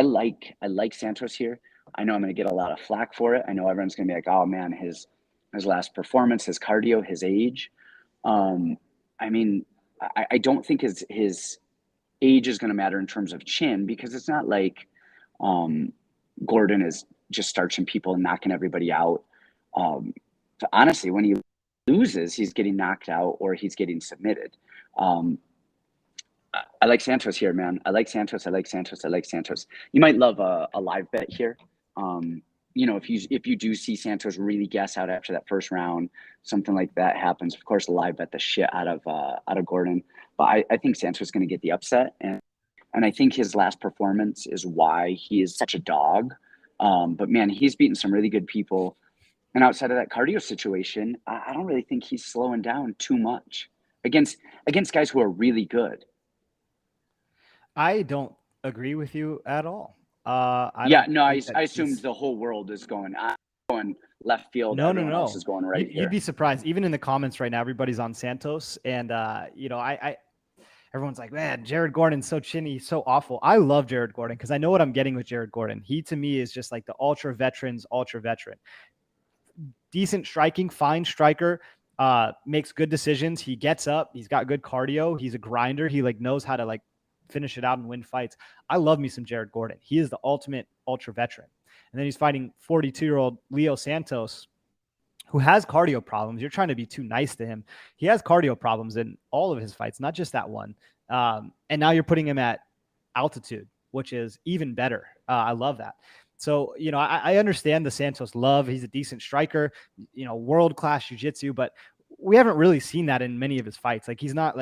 like Santos here. I know I'm going to get a lot of flack for it. I know everyone's going to be like, oh man, his last performance, his cardio, his age. I don't think his age is going to matter in terms of chin, because it's not like Gordon is just starching people and knocking everybody out. Honestly, when he loses, he's getting knocked out or he's getting submitted. I like Santos here, man. I like Santos. You might love a live bet here. If you do see Santos really gas out after that first round, something like that happens, of course, live bet the shit out of Gordon. But I think Santos is going to get the upset, and I think his last performance is why he is such a dog. But man, he's beaten some really good people, and outside of that cardio situation, I don't really think he's slowing down too much against guys who are really good. I don't agree with you at all. I assumed the whole world is going left field. No. Else is going right here. You'd be surprised. Even in the comments right now, everybody's on Santos, and everyone's like, man, Jared Gordon's so chinny, so awful. I love Jared Gordon because I know what I'm getting with Jared Gordon. He, to me, is just like the ultra veteran. Decent striking, fine striker, makes good decisions. He gets up. He's got good cardio. He's a grinder. He knows how to finish it out and win fights. I love me some Jared Gordon. He is the ultimate ultra veteran. And then he's fighting 42-year-old Leo Santos, who has cardio problems. You're trying to be too nice to him. He has cardio problems in all of his fights, not just that one. And now you're putting him at altitude, which is even better. I love that. So, I understand the Santos love. He's a decent striker, world-class jiu-jitsu, but we haven't really seen that in many of his fights. He's not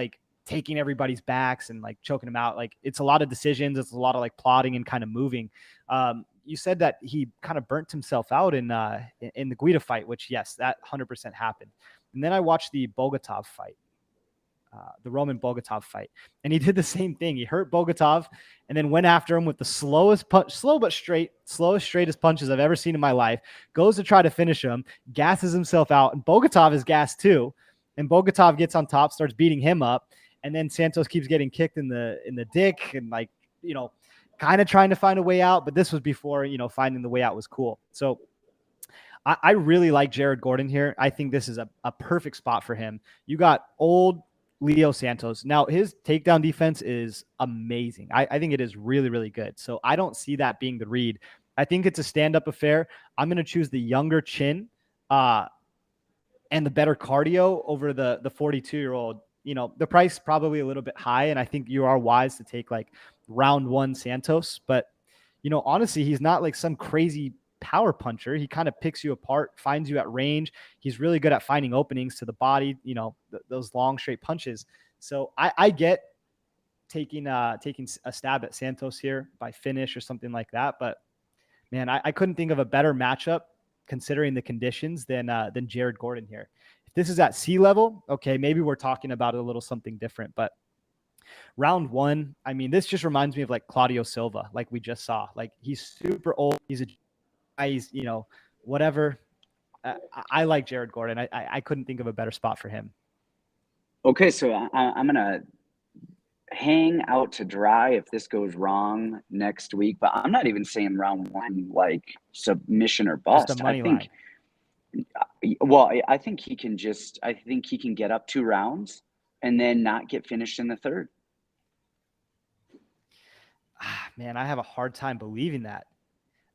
taking everybody's backs and choking them out. It's a lot of decisions. It's a lot of plotting and kind of moving. You said that he kind of burnt himself out in the Guida fight, which yes, that 100% happened. And then I watched the Bogatov fight, the Roman Bogatov fight, and he did the same thing. He hurt Bogatov and then went after him with the slowest straightest punches I've ever seen in my life. Goes to try to finish him, gasses himself out, and Bogatov is gassed too. And Bogatov gets on top, starts beating him up. And then Santos keeps getting kicked in the dick and kind of trying to find a way out. But this was before, finding the way out was cool. So I really like Jared Gordon here. I think this is a perfect spot for him. You got old Leo Santos. Now, his takedown defense is amazing. I think it is really, really good. So I don't see that being the read. I think it's a stand-up affair. I'm going to choose the younger chin and the better cardio over the 42-year-old. The price probably a little bit high, and I think you are wise to take round one Santos. But, honestly, he's not some crazy power puncher. He kind of picks you apart, finds you at range. He's really good at finding openings to the body, those long, straight punches. So I get taking a stab at Santos here by finish or something like that. But, man, I couldn't think of a better matchup considering the conditions than Jared Gordon here. This is at sea level. Okay, maybe we're talking about a little something different, but round one, this just reminds me of Claudio Silva, we just saw. He's super old. He's whatever. I like Jared Gordon. I couldn't think of a better spot for him. Okay, so I'm going to hang out to dry if this goes wrong next week, but I'm not even saying round one, submission or bust. Just a money line. Well, I think he can get up 2 rounds and then not get finished in the third. Man, I have a hard time believing that.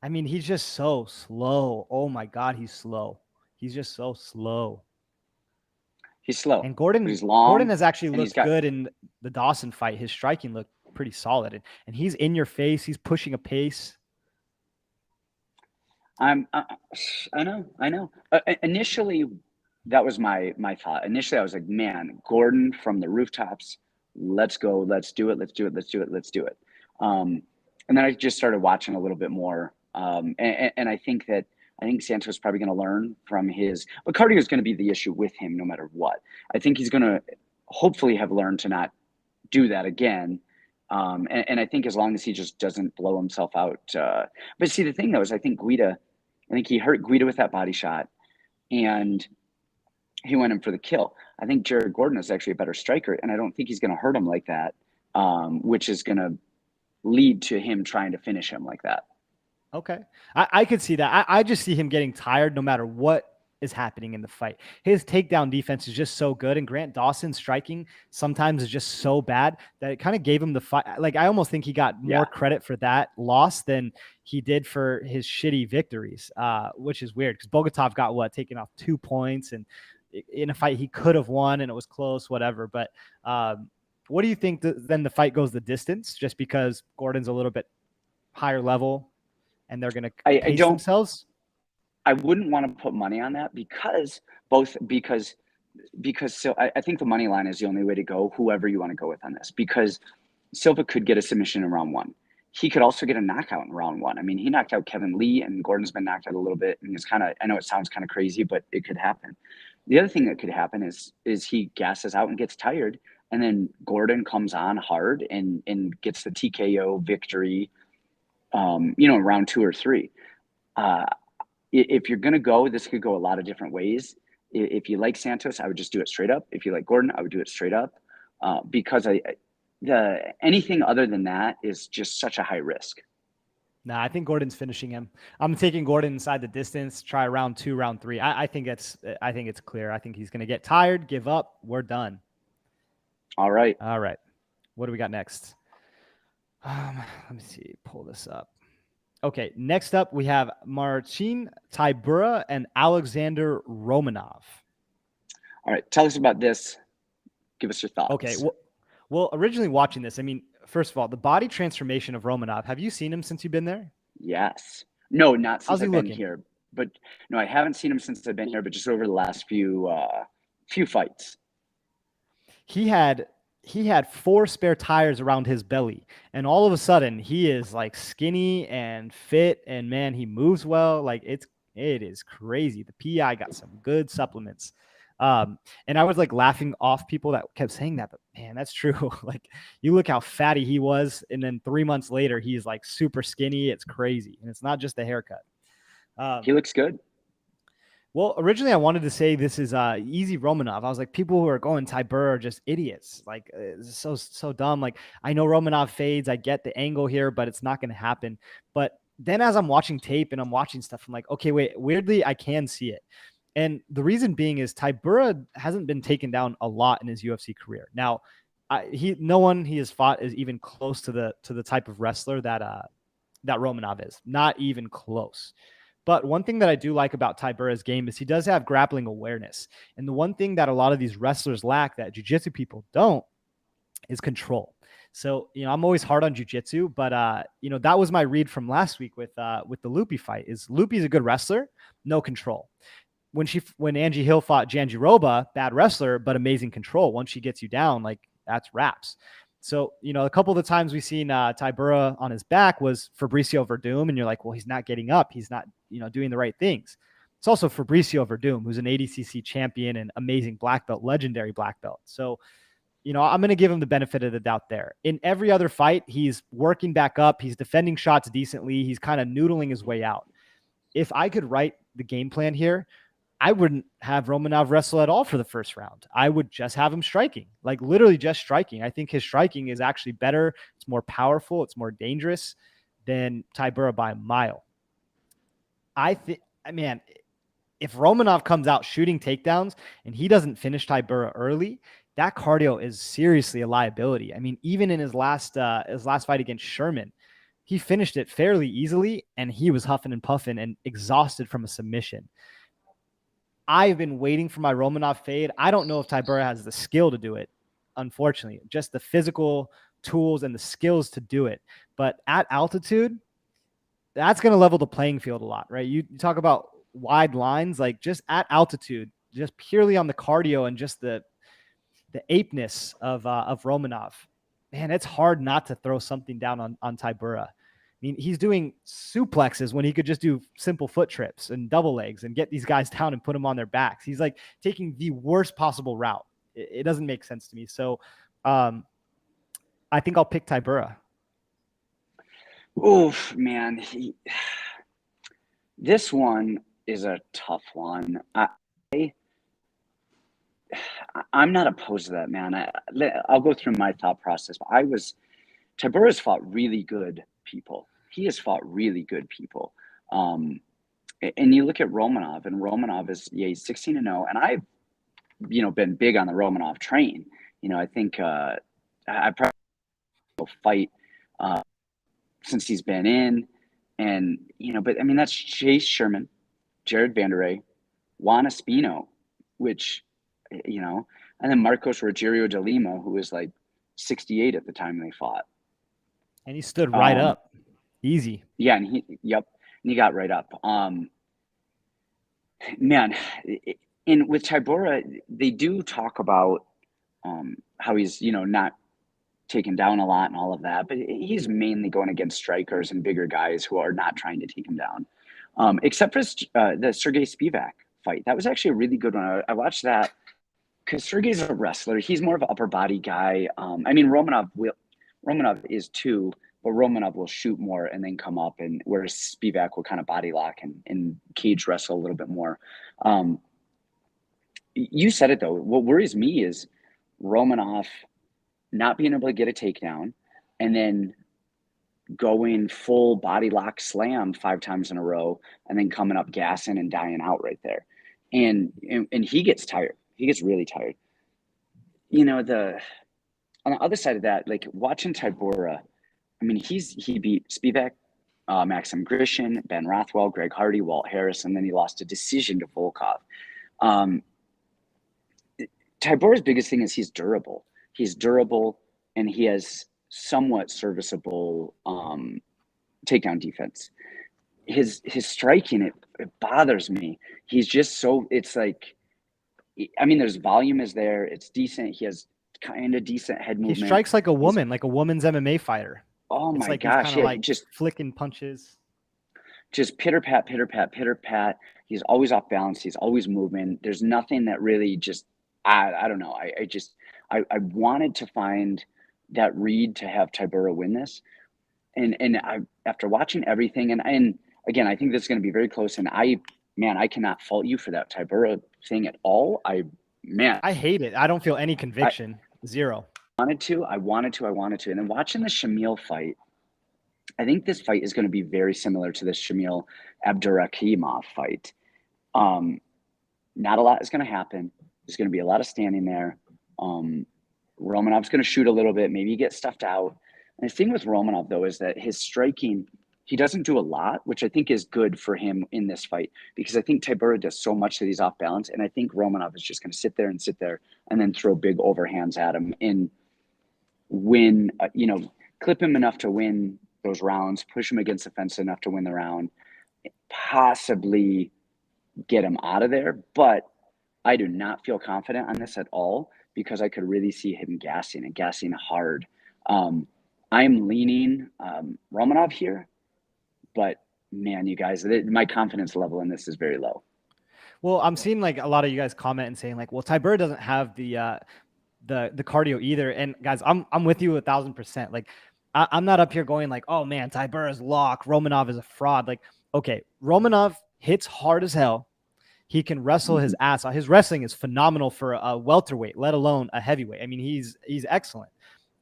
He's just so slow. Oh my God, he's slow. He's just so slow. He's slow. And Gordon has actually looked good in the Dawson fight. His striking looked pretty solid. And he's in your face. He's pushing a pace. I know. Initially, that was my thought. Initially, I was like, man, Gordon from the rooftops let's go, let's do it, let's do it, let's do it, let's do it. And then I just started watching a little bit more. And I think Santos is probably going to learn from his, but cardio is going to be the issue with him no matter what. I think he's going to hopefully have learned to not do that again. And I think as long as he just doesn't blow himself out. But see, the thing though is I think he hurt Guida with that body shot, and he went in for the kill. I think Jared Gordon is actually a better striker, and I don't think he's going to hurt him like that, which is going to lead to him trying to finish him like that. Okay. I could see that. I just see him getting tired no matter what is happening in the fight. His takedown defense is just so good, and Grant Dawson's striking sometimes is just so bad that it kind of gave him the fight. Like, I almost think he got more credit for that loss than he did for his shitty victories, which is weird because Bogatov got taken off 2 points, and in a fight he could have won and it was close, whatever. But what do you think then the fight goes the distance just because Gordon's a little bit higher level and they're going to pace themselves? I wouldn't want to put money on that because so I think the money line is the only way to go, whoever you want to go with on this, because Silva could get a submission in round 1. He could also get a knockout in round 1. I mean, he knocked out Kevin Lee, and Gordon's been knocked out a little bit. And it's I know it sounds kind of crazy, but it could happen. The other thing that could happen is he gasses out and gets tired, and then Gordon comes on hard and gets the TKO victory, round 2 or 3. If you're going to go, this could go a lot of different ways. If you like Santos, I would just do it straight up. If you like Gordon, I would do it straight up, because anything other than that is just such a high risk. Nah, I think Gordon's finishing him. I'm taking Gordon inside the distance, try round 2, round 3. I think it's clear. I think he's going to get tired, give up. We're done. All right. What do we got next? Let me see. Pull this up. Okay, next up we have Marcin Tybura and Alexander Romanov. All right, tell us about this. Give us your thoughts. Okay, well, originally watching this, I mean, first of all, the body transformation of Romanov. Have you seen him since you've been there? Yes. No, not since I've been here. But no, I haven't seen him since I've been here, but just over the last few fights. He had 4 spare tires around his belly, and all of a sudden he is like skinny and fit, and man, he moves well. Like it is crazy. The PI got some good supplements. And I was like laughing off people that kept saying that, but man, that's true. Like, you look how fatty he was, and then 3 months later, he's like super skinny. It's crazy. And it's not just the haircut. He looks good. Well, originally I wanted to say this is easy Romanov. I was like, people who are going Tybura are just idiots. Like, it's so dumb. Like, I know Romanov fades. I get the angle here, but it's not going to happen. But then as I'm watching tape and I'm watching stuff, I'm like, okay, wait, weirdly, I can see it. And the reason being is Tybura hasn't been taken down a lot in his UFC career. Now, no one he has fought is even close to the type of wrestler that Romanov is. Not even close. But one thing that I do like about Tybura's game is he does have grappling awareness. And the one thing that a lot of these wrestlers lack that jiu-jitsu people don't is control. So, I'm always hard on jiu-jitsu, but that was my read from last week with the Lucie fight. Is Lucie's a good wrestler, no control. When Ange Hill fought Jandiroba, bad wrestler, but amazing control. Once she gets you down, like, that's wraps. So, a couple of the times we've seen Tybura on his back was Fabricio Verdum, and you're like, well, he's not getting up. He's not, doing the right things. It's also Fabricio Verdum, who's an ADCC champion and amazing black belt, legendary black belt. So, I'm going to give him the benefit of the doubt there. In every other fight, he's working back up. He's defending shots decently. He's kind of noodling his way out. If I could write the game plan here, I wouldn't have Romanov wrestle at all for the first round. I would just have him striking, like literally just striking. I think his striking is actually better. It's more powerful. It's more dangerous than Tybura by a mile. Man, if Romanov comes out shooting takedowns and he doesn't finish Tybura early, that cardio is seriously a liability. I mean, even in his last fight against Sherman, he finished it fairly easily, and he was huffing and puffing and exhausted from a submission. I've been waiting for my Romanov fade. I don't know if Tybura has the skill to do it, unfortunately. Just the physical tools and the skills to do it. But at altitude, that's going to level the playing field a lot, right? You talk about wide lines, like just at altitude, just purely on the cardio and just the the apeness of Romanov. Man, it's hard not to throw something down on Tybura. I mean, he's doing suplexes when he could just do simple foot trips and double legs and get these guys down and put them on their backs. He's like taking the worst possible route. It doesn't make sense to me. So I think I'll pick Tybura. Oof, man. This one is a tough one. I'm not opposed to that, man. I'll go through my thought process. Tybura's fought really good people. He has fought really good people. And you look at Romanov, and Romanov he's 16-0, and I've, been big on the Romanov train. I think I probably will fight since he's been in, and but I mean that's Chase Sherman, Jared Vanderay, Juan Espino, which and then Marcos Rogerio de Lima, who was like 68 at the time they fought. And he stood right up. Easy. Yeah, and he got right up. Man, and with Tybura, they do talk about how he's, not taken down a lot and all of that, but he's mainly going against strikers and bigger guys who are not trying to take him down. Except for the Sergey Spivak fight. That was actually a really good one. I watched that because Sergey's a wrestler. He's more of an upper body guy. I mean, Romanov is too, but Romanov will shoot more and then come up, and whereas Spivak will kind of body lock and cage wrestle a little bit more. You said it though. What worries me is Romanov not being able to get a takedown and then going full body lock slam 5 times in a row and then coming up gassing and dying out right there. And he gets tired. He gets really tired. On the other side of that, like watching Tybura, I mean, he beat Spivak, Maxim Grishin, Ben Rothwell, Greg Hardy, Walt Harris, and then he lost a decision to Volkov. Tybura's biggest thing is he's durable. He's durable, and he has somewhat serviceable takedown defense. His striking, it bothers me. He's just so, it's like, I mean, there's volume is there. It's decent. He has kind of decent head movement. He strikes like a woman, like a woman's MMA fighter. Oh my gosh. He's like just flicking punches. Just pitter pat, pitter pat, pitter pat. He's always off balance. He's always moving. There's nothing that really just, I don't know. I wanted to find that read to have Tybura win this. And after watching everything, and again, I think this is going to be very close. And I cannot fault you for that Tybura thing at all. I hate it. I don't feel any conviction. Zero. I wanted to. And then watching the Shamil fight, I think this fight is going to be very similar to the Shamil Abdurakhimov fight. Not a lot is going to happen. There's going to be a lot of standing there. Romanov's going to shoot a little bit, maybe get stuffed out. And the thing with Romanov, though, is that his striking, he doesn't do a lot, which I think is good for him in this fight, because I think Tybura does so much that he's off balance. And I think Romanov is just going to sit there and then throw big overhands at him and win, clip him enough to win those rounds, push him against the fence enough to win the round, possibly get him out of there. But I do not feel confident on this at all, because I could really see him gassing hard. I'm leaning Romanov here, but man, you guys, my confidence level in this is very low. Well, I'm seeing like a lot of you guys comment and saying like, well, Tybura doesn't have the cardio either. And guys, I'm with you 1,000%. Like, I'm not up here going like, oh man, Tybura's lock, Romanov is a fraud. Like, okay, Romanov hits hard as hell. He can wrestle his ass off. His wrestling is phenomenal for a welterweight, let alone a heavyweight. I mean, he's excellent.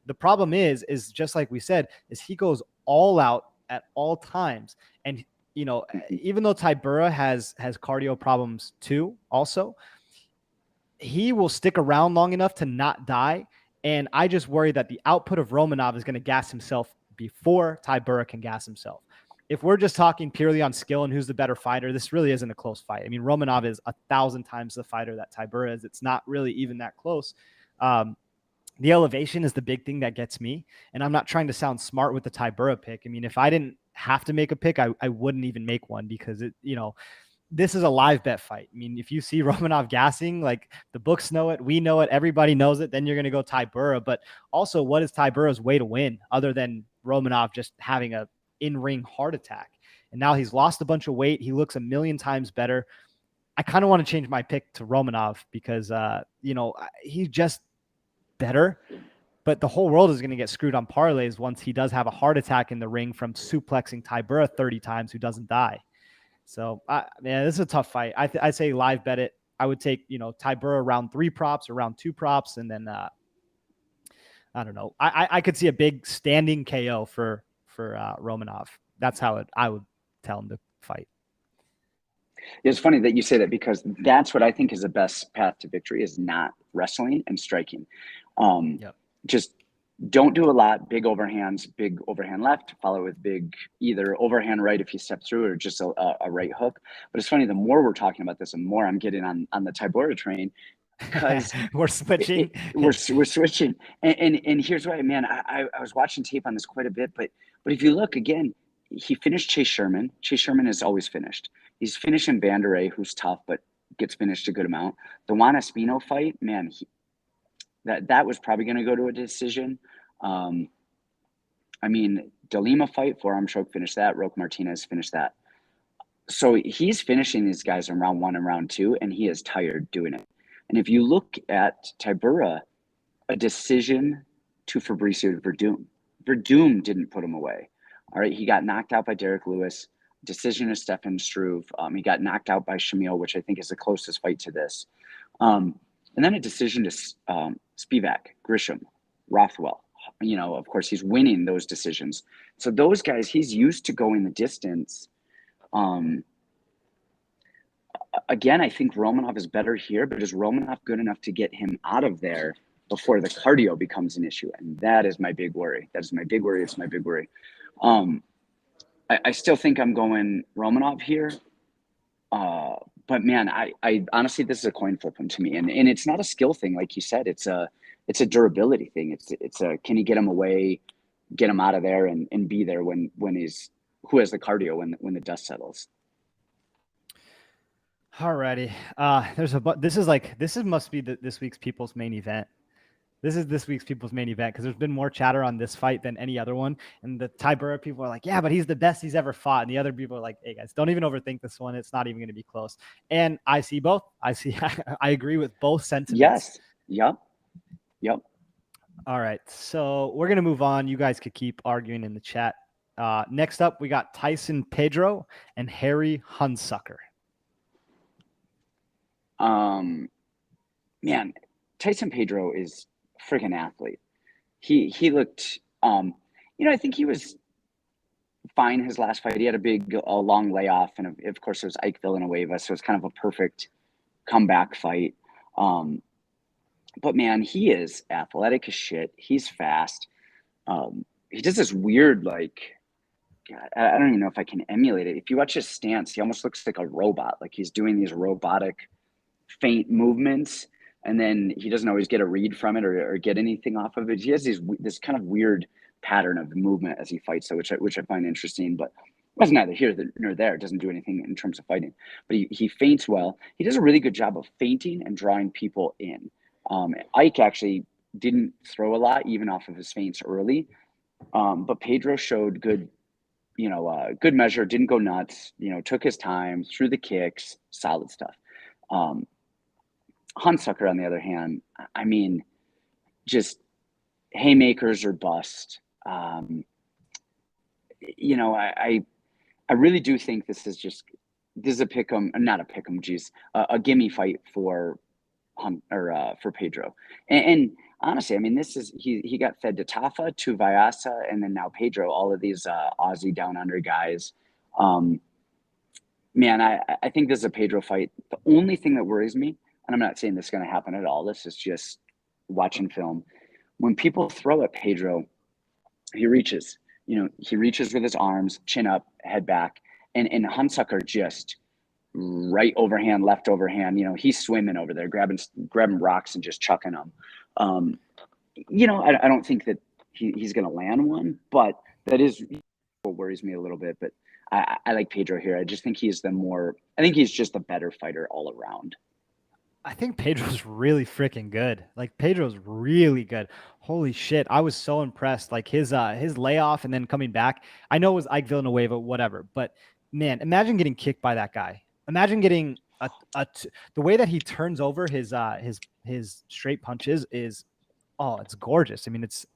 The problem is just like we said, is he goes all out at all times. And, even though Tybura has cardio problems too, also, he will stick around long enough to not die. And I just worry that the output of Romanov is going to gas himself before Tybura can gas himself. If we're just talking purely on skill and who's the better fighter, this really isn't a close fight. I mean, Romanov is 1,000 times the fighter that Tybura is. It's not really even that close. The elevation is the big thing that gets me. And I'm not trying to sound smart with the Tybura pick. I mean, if I didn't have to make a pick, I wouldn't even make one, because this is a live bet fight. I mean, if you see Romanov gassing, like the books know it, we know it, everybody knows it, then you're going to go Tybura. But also, what is Tybura's way to win other than Romanov just having a in-ring heart attack? And now he's lost a bunch of weight. He looks a million times better. I kind of want to change my pick to Romanov because, he's just better. But the whole world is going to get screwed on parlays once he does have a heart attack in the ring from suplexing Tybura 30 times who doesn't die. So, this is a tough fight. I say live bet it. I would take, Tybura round 3 props or round 2 props. And then, I don't know. I could see a big standing KO for Romanov. That's how I would tell him to fight. It's funny that you say that because that's what I think is the best path to victory is not wrestling and striking. Just don't do a lot, big overhands, big overhand left, follow with big either overhand right if you step through or just a right hook. But it's funny, the more we're talking about this, the more I'm getting on the Tybura train because we're switching. We're switching. And here's why, man, I was watching tape on this quite a bit, but if you look again, he finished Chase Sherman. Chase Sherman is always finished. He's finishing Vanderay, who's tough, but gets finished a good amount. The Juan Espino fight, man, that was probably going to go to a decision. De Lima fight, forearm choke, finished that. Roque Martinez finished that. So he's finishing these guys in round 1 and round 2, and he is tired doing it. And if you look at Tybura, a decision to Fabricio Verdum. Verdum didn't put him away. All right, he got knocked out by Derek Lewis. Decision to Stefan Struve. He got knocked out by Shamil, which I think is the closest fight to this. And then a decision to Spivak, Grisham, Rothwell. Of course, he's winning those decisions. So those guys, he's used to going the distance. Again, I think Romanov is better here, but is Romanov good enough to get him out of there before the cardio becomes an issue? And that is my big worry. That is my big worry. It's my big worry. I still think I'm going Romanov here. But man, I honestly, this is a coin flip one to me. And it's not a skill thing. Like you said, it's a durability thing. It's a, can you get him away, get him out of there and be there when who has the cardio when the dust settles. Alrighty. This must be this week's people's main event. This is this week's people's main event because there's been more chatter on this fight than any other one. And the Tybura people are like, yeah, but he's the best he's ever fought. And the other people are like, hey guys, don't even overthink this one. It's not even going to be close. And I see both. I agree with both sentiments. Yes. Yep. All right. So we're going to move on. You guys could keep arguing in the chat. Next up, we got Tyson Pedro and Harry Hunsucker. Man, Tyson Pedro is a freaking athlete. He looked, I think he was fine his last fight. He had a long layoff, and of course it was Ike Villanueva, so it's kind of a perfect comeback fight. But man, he is athletic as shit. He's fast. He does this weird, like, God, I don't even know if I can emulate it. If you watch his stance, he almost looks like a robot. Like he's doing these robotic faint movements, and then he doesn't always get a read from it or get anything off of it. He has this kind of weird pattern of movement as he fights, so which I find interesting, but that's neither here nor there. It doesn't do anything in terms of fighting, but he feints well. He does a really good job of feinting and drawing people in. Ike actually didn't throw a lot, even off of his feints early, but Pedro showed good measure, didn't go nuts, took his time, threw the kicks, solid stuff. Hunsucker, on the other hand, I mean, just haymakers or bust. I really do think this is a pick'em, not a pick'em, a gimme fight for Pedro. And honestly, I mean, this is he got fed to Tafa, to Vyasa, and then now Pedro, all of these Aussie down under guys. Man, I think this is a Pedro fight. The only thing that worries me, and I'm not saying this is going to happen at all, this is just watching film. When people throw at Pedro, he reaches with his arms, chin up, head back, and Hunsucker just right overhand, left overhand. He's swimming over there, grabbing rocks and just chucking them. I don't think that he's going to land one, but that is what worries me a little bit. But I like Pedro here. I just think I think he's just a better fighter all around. I think Pedro's really freaking good. Like Pedro's really good. Holy shit. I was so impressed. Like his layoff and then coming back. I know it was Ike Villanueva, whatever, but man, imagine getting kicked by that guy. Imagine getting the way that he turns over his straight punches is, oh, it's gorgeous. I mean, it's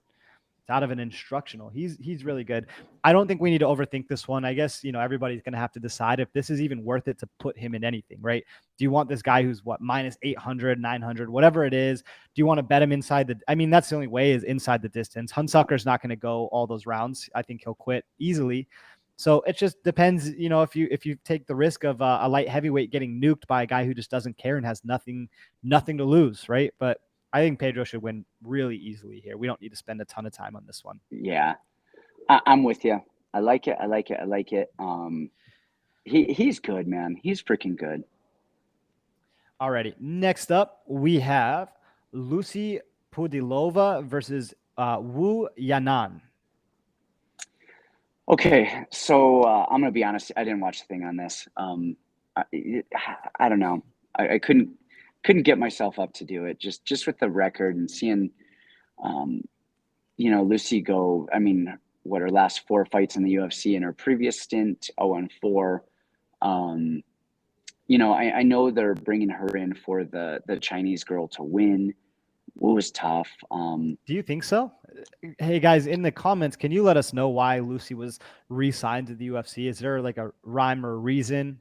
out of an instructional. He's really good. I don't think we need to overthink this one. I guess, everybody's going to have to decide if this is even worth it to put him in anything, right? Do you want this guy who's what, minus 800, 900, whatever it is? Do you want to bet him inside that's the only way, is inside the distance. Hunsucker's not going to go all those rounds. I think he'll quit easily. So it just depends, if you take the risk of a light heavyweight getting nuked by a guy who just doesn't care and has nothing to lose, right? But I think Pedro should win really easily here. We don't need to spend a ton of time on this one. Yeah, I'm with you. I like it. He's good, man. He's freaking good. Alrighty. Next up, we have Lucie Pudilova versus Wu Yanan. Okay, so I'm gonna be honest. I didn't watch the thing on this. I don't know. I couldn't get myself up to do it. Just with the record and seeing, Lucie go. I mean, what, her last 4 fights in the UFC and her previous stint 0-4. I know they're bringing her in for the Chinese girl to win. It was tough. Do you think so? Hey guys, in the comments, can you let us know why Lucie was re-signed to the UFC? Is there like a rhyme or reason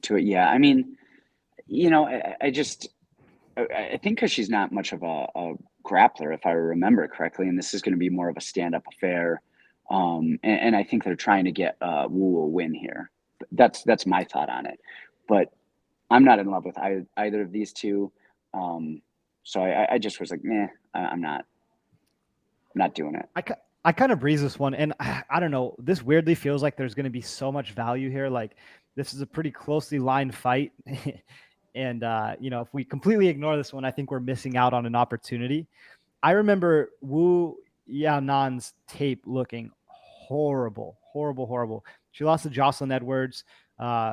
to it? Yeah, I mean, I think because she's not much of a grappler, if I remember correctly, and this is going to be more of a stand-up affair. And I think they're trying to get Wu a win here. That's my thought on it. But I'm not in love with either of these two. So I just was like, I'm not doing it. I kind of breeze this one, and I don't know. This weirdly feels like there's going to be so much value here. Like this is a pretty closely lined fight, and if we completely ignore this one, I think we're missing out on an opportunity. I remember Wu Yanan's tape looking horrible. She lost to Jocelyn Edwards.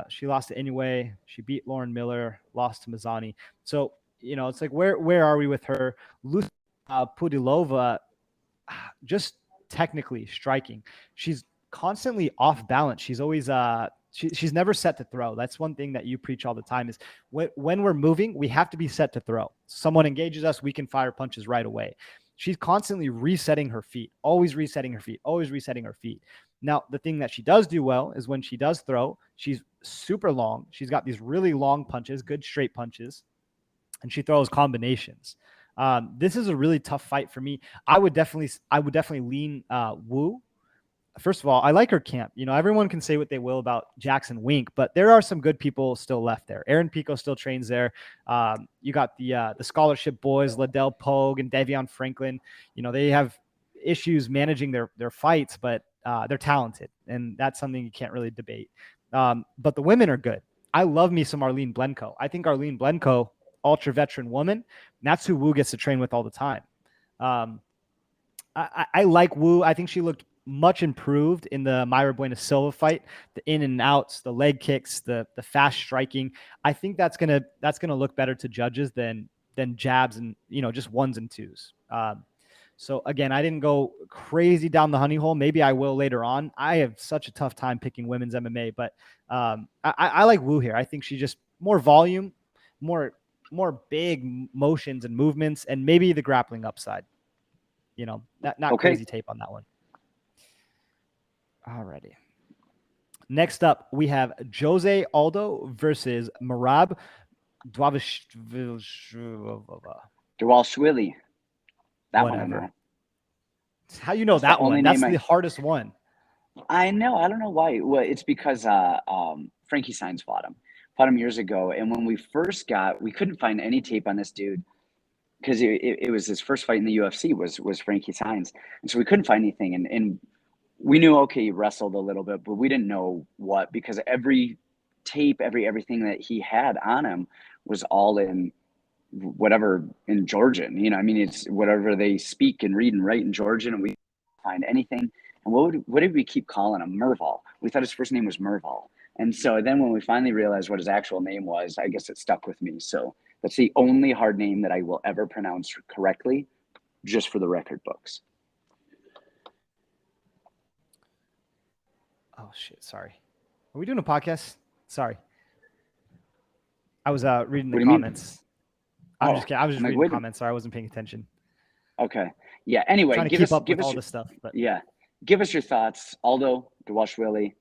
She lost to Inoue. She beat Lauren Miller. Lost to Mazzani. So it's like where are we with her? Lucie Pudilova, just technically striking. She's constantly off balance. She's always she's never set to throw. That's one thing that you preach all the time is when we're moving, we have to be set to throw. Someone engages us, we can fire punches right away. She's constantly resetting her feet, always resetting her feet. Now, the thing that she does do well is when she does throw, she's super long. She's got these really long punches, good straight punches, and she throws combinations. This is a really tough fight for me. I would definitely lean Wu. First of all, I like her camp. Everyone can say what they will about Jackson Wink, but there are some good people still left there. Aaron Pico still trains there. You got the scholarship boys, Liddell Pogue and Davion Franklin. They have issues managing their fights, but they're talented, and that's something you can't really debate. But the women are good. I love me some Arlene Blenko. I think Arlene Blenko, ultra veteran woman, that's who Wu gets to train with all the time. I like Wu. I think she looked much improved in the Mayra Buena Silva fight. The in and outs, the leg kicks, the fast striking. I think that's gonna look better to judges than jabs and just ones and twos. So again, I didn't go crazy down the honey hole. Maybe I will later on. I have such a tough time picking women's MMA, but I like Wu here. I think she just more volume, more big motions and movements, and maybe the grappling upside. Not okay. Crazy tape on that one. Alrighty. Next up, we have Jose Aldo versus Merab Dvalishvili. That Whatever. one. How you know that one? That's the hardest one. I know. I don't know why. Well, it's because Frankie Saenz fought him years ago, and when we couldn't find any tape on this dude because it was his first fight in the UFC was Frankie Saenz, and so we couldn't find anything, and we knew, okay, he wrestled a little bit, but we didn't know what, because every tape, everything that he had on him was all in whatever in Georgian. I mean, it's whatever they speak and read and write in Georgian, and we didn't find anything. And what did we keep calling him? Merval. We thought his first name was Merval. And so then when we finally realized what his actual name was, I guess it stuck with me. So that's the only hard name that I will ever pronounce correctly, just for the record books. Oh shit! Sorry. Are we doing a podcast? Sorry. I was reading the comments. I'm just kidding. I was just reading comments. Sorry, I wasn't paying attention. Okay. Yeah. Anyway, trying to keep up with all this stuff. But yeah, give us your thoughts, Aldo, Dvalishvili.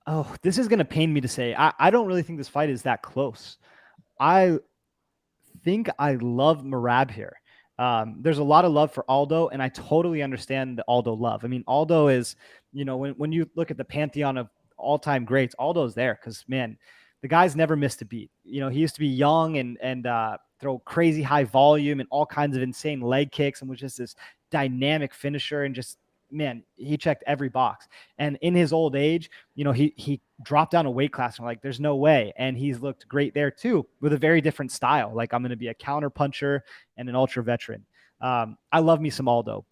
Oh, this is gonna pain me to say. I don't really think this fight is that close. I think I love Merab here. There's a lot of love for Aldo, and I totally understand the Aldo love. I mean, Aldo is, when you look at the pantheon of all-time greats, Aldo's there because, man, the guy's never missed a beat. He used to be young and throw crazy high volume and all kinds of insane leg kicks and was just this dynamic finisher and just, man, he checked every box. And in his old age, he dropped down a weight class and we're like, there's no way. And he's looked great there too, with a very different style. Like, I'm going to be a counter puncher and an ultra veteran. I love me some Aldo,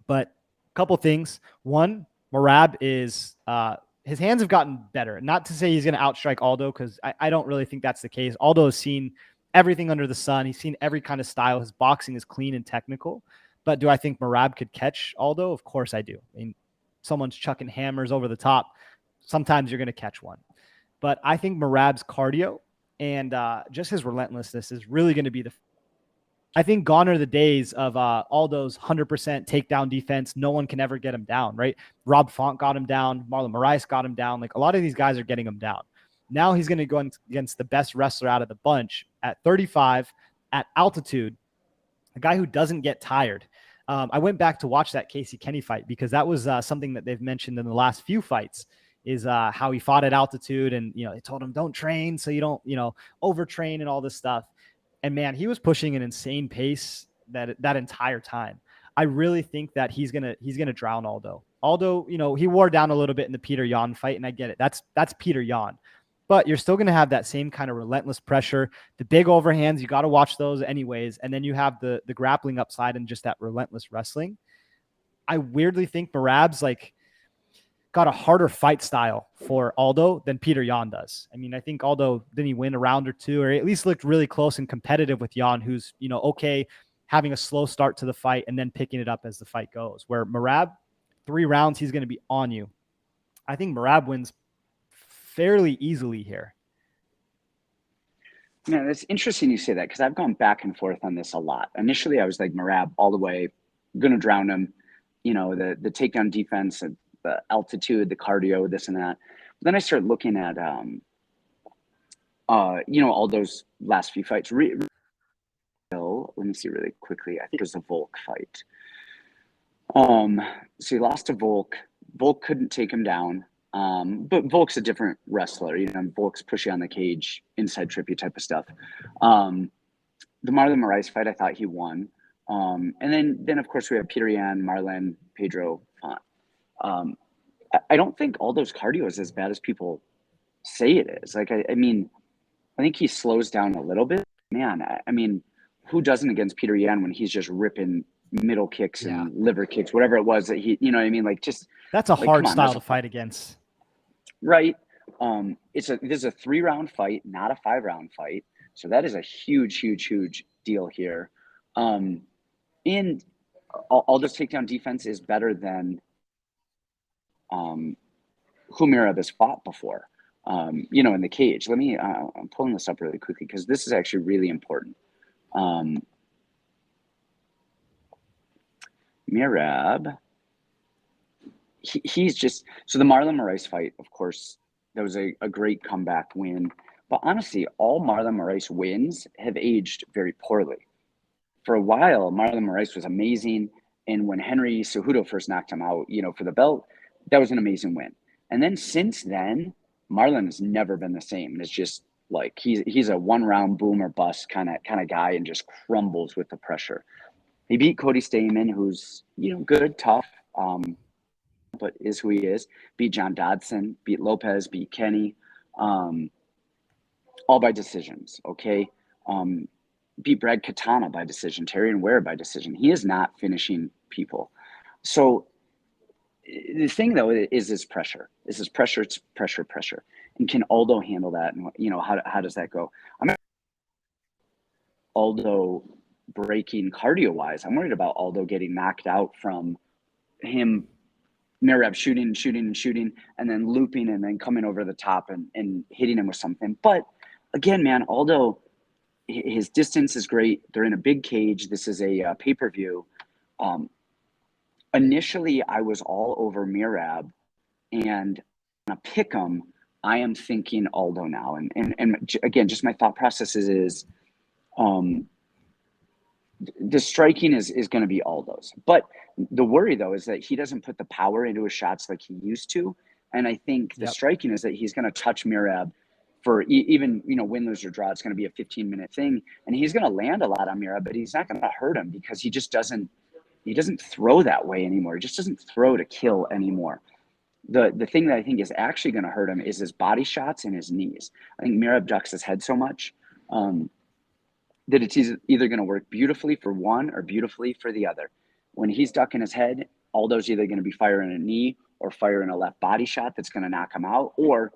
but a couple things. One, Merab is, his hands have gotten better. Not to say he's going to outstrike Aldo, because I don't really think that's the case. Aldo has seen everything under the sun. He's seen every kind of style. His boxing is clean and technical. But do I think Merab could catch Aldo? Of course I do. I mean, someone's chucking hammers over the top. Sometimes you're going to catch one. But I think Merab's cardio and just his relentlessness is really going to be I think gone are the days of Aldo's 100% takedown defense. No one can ever get him down, right? Rob Font got him down. Marlon Moraes got him down. Like, a lot of these guys are getting him down. Now he's going to go against the best wrestler out of the bunch at 35 at altitude, a guy who doesn't get tired. I went back to watch that Casey Kenny fight because that was something that they've mentioned in the last few fights, is how he fought at altitude, and they told him don't train so you don't overtrain and all this stuff. And man, he was pushing an insane pace that entire time. I really think that he's gonna drown Aldo. Aldo, he wore down a little bit in the Peter Yan fight, and I get it. That's Peter Yan. But you're still going to have that same kind of relentless pressure. The big overhands, you got to watch those anyways. And then you have the grappling upside and just that relentless wrestling. I weirdly think Merab's got a harder fight style for Aldo than Peter Yan does. I mean, I think Aldo, didn't he win a round or two, or at least looked really close and competitive with Yan, who's, okay, having a slow start to the fight and then picking it up as the fight goes. Where Merab, 3 rounds, he's going to be on you. I think Merab wins fairly easily here. Man, it's interesting you say that, because I've gone back and forth on this a lot. Initially, I was like, Merab all the way, going to drown him. The takedown defense, the altitude, the cardio, this and that. But then I started looking at, all those last few fights. Let me see really quickly. I think it was the Volk fight. So he lost to Volk. Volk couldn't take him down. But Volk's a different wrestler. Volk's pushy on the cage, inside trippy type of stuff. The Marlon Moraes fight, I thought he won. And then of course we have Peter Yan, Marlon, Pedro, Font. I don't think Aldo's cardio is as bad as people say it is. Like, I mean, I think he slows down a little bit. Man, I mean, who doesn't against Peter Yan when he's just ripping middle kicks and liver kicks, whatever it was that he, what I mean? Like, just that's a hard style to fight against. Right. This is a 3-round fight, not a 5-round fight. So that is a huge, huge, huge deal here. And Aldo's takedown defense is better than who Miranda has fought before, in the cage. I'm pulling this up really quickly because this is actually really important. Mirab, he's just, so the Marlon Moraes fight, of course, that was a great comeback win. But honestly, all Marlon Moraes wins have aged very poorly. For a while, Marlon Moraes was amazing. And when Henry Cejudo first knocked him out, for the belt, that was an amazing win. And then since then, Marlon has never been the same. And it's just like he's a 1-round boom or bust kind of guy, and just crumbles with the pressure. He beat Cody Stamen, who's good, tough, but is who he is. Beat John Dodson, beat Lopez, beat Kenny, all by decisions. Okay, beat Brad Katana by decision, Terry and Ware by decision. He is not finishing people. So the thing though is this pressure. It's pressure. And can Aldo handle that? And how does that go? I'm Aldo breaking cardio wise. I'm worried about Aldo getting knocked out from him Merab shooting, and then looping and then coming over the top and hitting him with something. But again, man, Aldo, his distance is great. They're in a big cage. This is a pay-per-view. Initially, I was all over Merab, and on a pick 'em, I am thinking Aldo now. And again, just my thought process is the striking is going to be Aldo's. But the worry, though, is that he doesn't put the power into his shots like he used to. And I think the striking is that he's going to touch Merab for even, win, lose, or draw. It's going to be a 15-minute thing. And he's going to land a lot on Merab, but he's not going to hurt him because he just doesn't throw that way anymore. He just doesn't throw to kill anymore. The thing that I think is actually going to hurt him is his body shots and his knees. I think Merab ducks his head so much that it's either going to work beautifully for one or beautifully for the other. When he's ducking his head, Aldo's either going to be firing a knee or firing a left body shot that's going to knock him out, or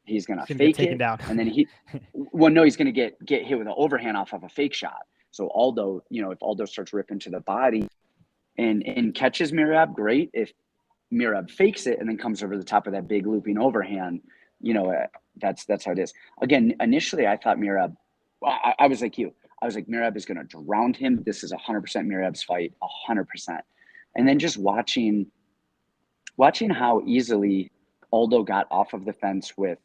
he's going to fake it down. And then he's going to get hit with an overhand off of a fake shot. So Aldo, if Aldo starts ripping to the body and catches Merab, great. If Merab fakes it and then comes over the top of that big looping overhand, that's how it is. Again, initially I thought Merab, I was like you. I was like, Merab is going to drown him. This is 100% Merab's fight, 100%. And then just watching how easily Aldo got off of the fence with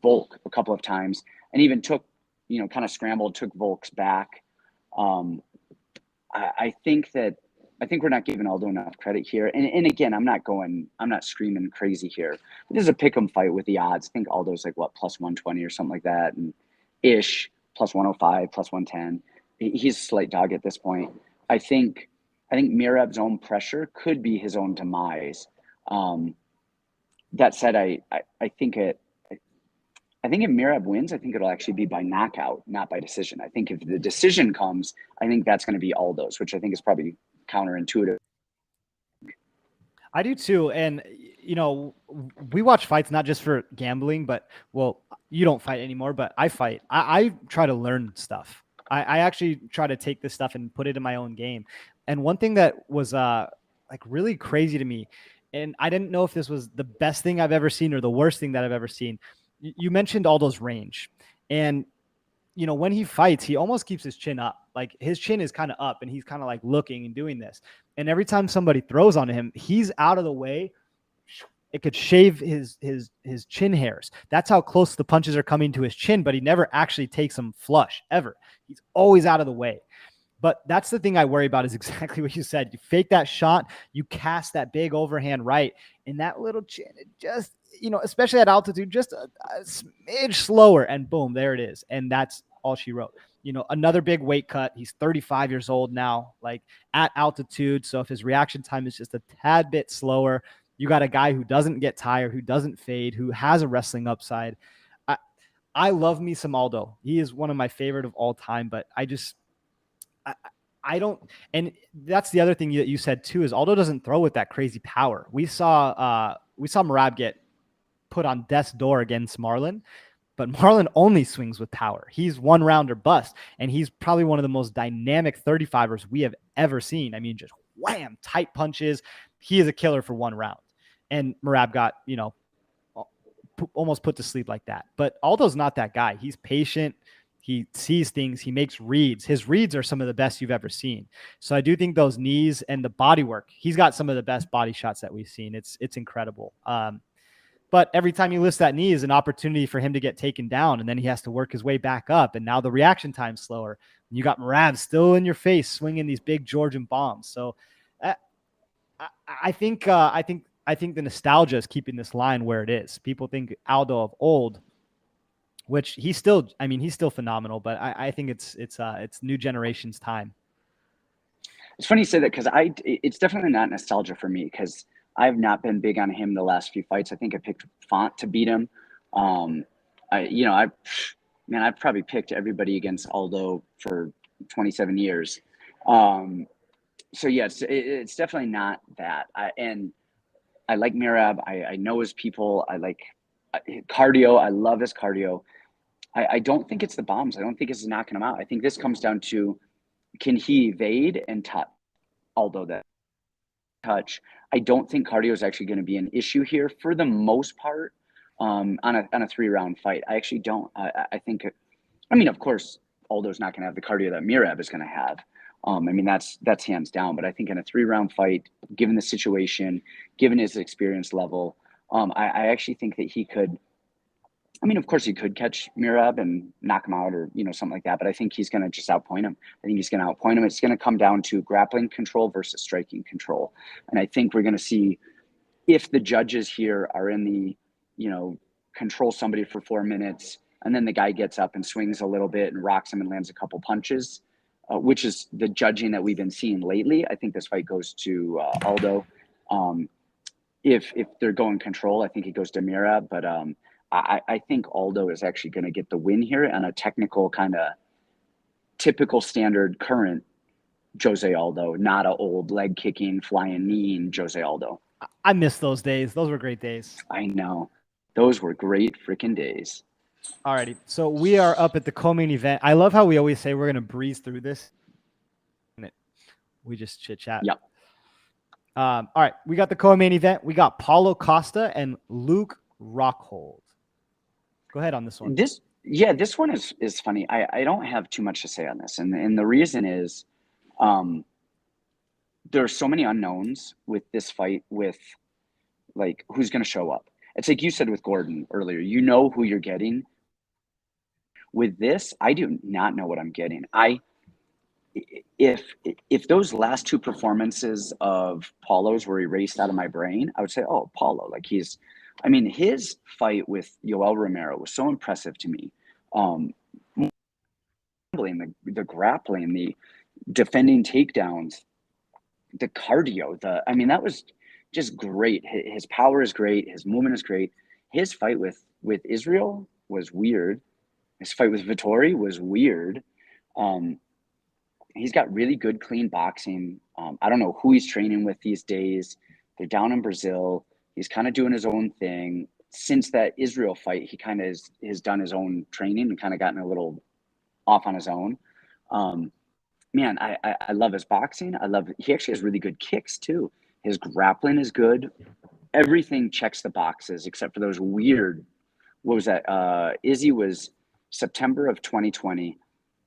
Volk a couple of times, and even took, kind of scrambled, took Volk's back. I think we're not giving Aldo enough credit here. And again, I'm not screaming crazy here. This is a pick 'em fight with the odds. I think Aldo's like plus 120 or something like that, and ish. Plus 105, plus 110. He's a slight dog at this point. I think Merab's own pressure could be his own demise. That said, I think if Merab wins, I think it'll actually be by knockout, not by decision. I think if the decision comes, I think that's going to be Aldo's, which I think is probably counterintuitive. I do too. And, we watch fights not just for gambling, but, well, you don't fight anymore, but I fight. I try to learn stuff. I actually try to take this stuff and put it in my own game. And one thing that was really crazy to me, and I didn't know if this was the best thing I've ever seen or the worst thing that I've ever seen. You mentioned Aldo's range. And, when he fights, he almost keeps his chin up. Like his chin is kind of up and he's kind of like looking and doing this. And every time somebody throws on him, he's out of the way. It could shave his chin hairs. That's how close the punches are coming to his chin, but he never actually takes them flush ever. He's always out of the way. But that's the thing I worry about is exactly what you said. You fake that shot, you cast that big overhand right, and that little chin, it just, especially at altitude, just a smidge slower, and boom, there it is. And that's all she wrote. Another big weight cut. He's 35 years old now, like at altitude. So if his reaction time is just a tad bit slower, you got a guy who doesn't get tired, who doesn't fade, who has a wrestling upside. I love me some Aldo. He is one of my favorite of all time, but I don't, and that's the other thing that you said too, is Aldo doesn't throw with that crazy power. We saw Merab get put on death's door against Marlon, but Marlon only swings with power. He's one round or bust, and he's probably one of the most dynamic 35ers we have ever seen. I mean, just wham, tight punches. He is a killer for one round. And Merab got, almost put to sleep like that. But Aldo's not that guy. He's patient. He sees things. He makes reads. His reads are some of the best you've ever seen. So I do think those knees and the body work, he's got some of the best body shots that we've seen. It's incredible. But every time he lifts that knee is an opportunity for him to get taken down, and then he has to work his way back up. And now the reaction time's slower. And you got Merab still in your face swinging these big Georgian bombs. So I think the nostalgia is keeping this line where it is. People think Aldo of old, which he's still phenomenal, but I think it's new generation's time. It's funny you say that because it's definitely not nostalgia for me because I've not been big on him the last few fights. I think I picked Font to beat him. I've probably picked everybody against Aldo for 27 years. So yeah, it's definitely not that. And I like Mirab. I know his people. I like cardio. I love his cardio. I don't think it's the bombs. I don't think it's knocking him out. I think this comes down to, can he evade and touch? Although that touch, I don't think cardio is actually going to be an issue here for the most part. On a 3-round fight, I actually don't. I think. I mean, of course, Aldo's not going to have the cardio that Mirab is going to have. I mean, that's hands down. But I think in a 3-round fight, given the situation, given his experience level, I actually think that he could. I mean, of course, he could catch Mirab and knock him out, or something like that. But I think he's going to just outpoint him. I think he's going to outpoint him. It's going to come down to grappling control versus striking control. And I think we're going to see, if the judges here are in the, control somebody for 4 minutes, and then the guy gets up and swings a little bit and rocks him and lands a couple punches, which is the judging that we've been seeing lately. I think this fight goes to Aldo. If they're going control, I think it goes to Mirab. But I think Aldo is actually going to get the win here on a technical, kind of typical standard current Jose Aldo, not an old leg kicking, flying knee Jose Aldo. I miss those days. Those were great days. I know. Those were great freaking days. Alrighty. So we are up at the co-main event. I love how we always say we're going to breeze through this. We just chit chat. Yep. All right. We got the co-main event. We got Paulo Costa and Luke Rockhold. Go ahead on this one. This one is funny. I don't have too much to say on this. And the reason is there are so many unknowns with this fight, with like who's going to show up. It's like you said with Gordon earlier, who you're getting. With this, I do not know what I'm getting. If those last 2 performances of Paulo's were erased out of my brain, I would say, oh, Paulo, like his fight with Yoel Romero was so impressive to me. The grappling, the defending takedowns, the cardio, that was just great. His power is great. His movement is great. His fight with Israel was weird. His fight with Vettori was weird. He's got really good, clean boxing. I don't know who he's training with these days. They're down in Brazil. He's kind of doing his own thing. Since that Israel fight, he kind of has done his own training and kind of gotten a little off on his own. Man, I love his boxing. He actually has really good kicks too. His grappling is good. Everything checks the boxes except for those weird, what was that? Izzy was September of 2020.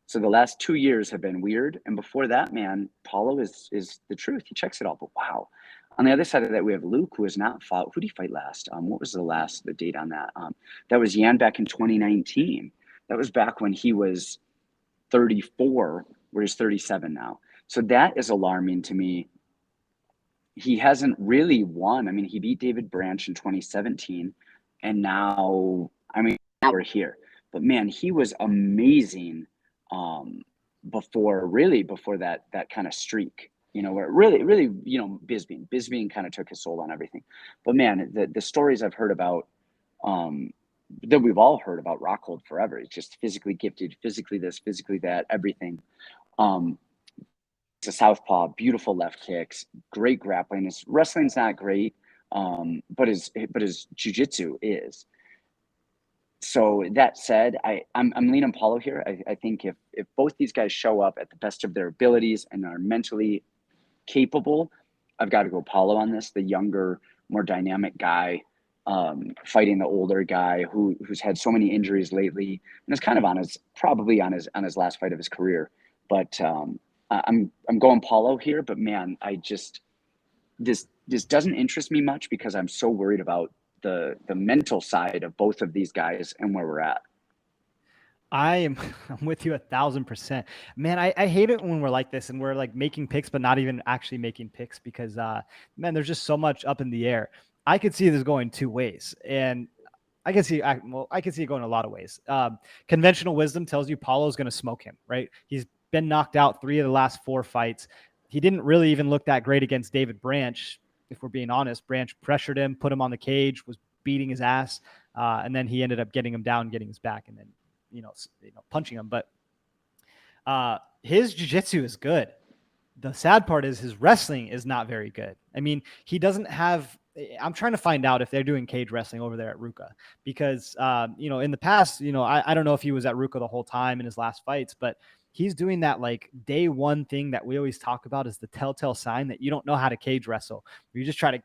So the last 2 years have been weird. And before that, man, Paulo is the truth. He checks it all. But wow. On the other side of that, we have Luke, who has not fought. Who did he fight last? What was the date on that? That was Yan back in 2019. That was back when he was 34, where he's 37 now. So that is alarming to me. He hasn't really won. I mean, he beat David Branch in 2017, and now we're here. But man, he was amazing before that kind of streak, where really, Bisbee kind of took his soul on everything. But man, the stories I've heard about, that we've all heard about Rockhold forever. He's just physically gifted, physically this, physically that, everything. It's a southpaw, beautiful left kicks, great grappling. His wrestling's not great, but his jiu-jitsu is. So that said, I'm leaning Paulo here. I think if both these guys show up at the best of their abilities and are mentally capable, I've got to go Paulo on this. The younger, more dynamic guy, fighting the older guy who's had so many injuries lately and is kind of probably on his last fight of his career. But I'm going Paulo here. But man, this doesn't interest me much because I'm so worried about the mental side of both of these guys and where we're at. I'm with you 1,000%. Man, I hate it when we're like this and we're like making picks, but not even actually making picks because, man, there's just so much up in the air. I could see this going 2 ways, and I can see it going a lot of ways. Conventional wisdom tells you Paulo's going to smoke him, right? He's been knocked out 3 of the last 4 fights. He didn't really even look that great against David Branch. If we're being honest, Branch pressured him, put him on the cage, was beating his ass. And then he ended up getting him down, getting his back, and then, punching him. But his jiu-jitsu is good. the sad part is his wrestling is not very good. I mean, he doesn't have. I'm trying to find out if they're doing cage wrestling over there at Ruka because, in the past, I don't know if he was at Ruka the whole time in his last fights, but he's doing that like day one thing that we always talk about is the telltale sign that you don't know how to cage wrestle. You just try to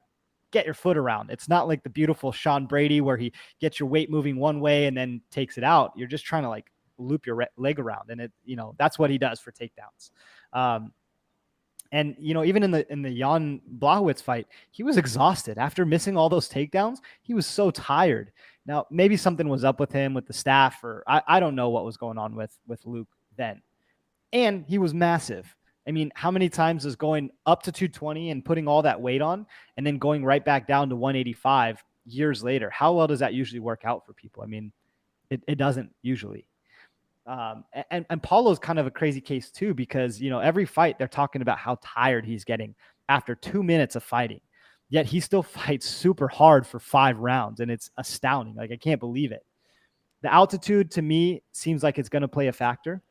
get your foot around. It's not like the beautiful Sean Brady where he gets your weight moving one way and then takes it out. You're just trying to like loop your leg around, and that's what he does for takedowns. And even in the Jan Blachowicz fight, he was exhausted after missing all those takedowns. He was so tired. Now maybe something was up with him, with the staff, or I don't know what was going on with Luke then. And he was massive. I mean, how many times is going up to 220 and putting all that weight on and then going right back down to 185 years later? How well does that usually work out for people? I mean, it doesn't usually. And Paulo's kind of a crazy case too, because, every fight they're talking about how tired he's getting after 2 minutes of fighting, yet he still fights super hard for 5 rounds. And it's astounding. Like, I can't believe it. The altitude to me seems like it's going to play a factor,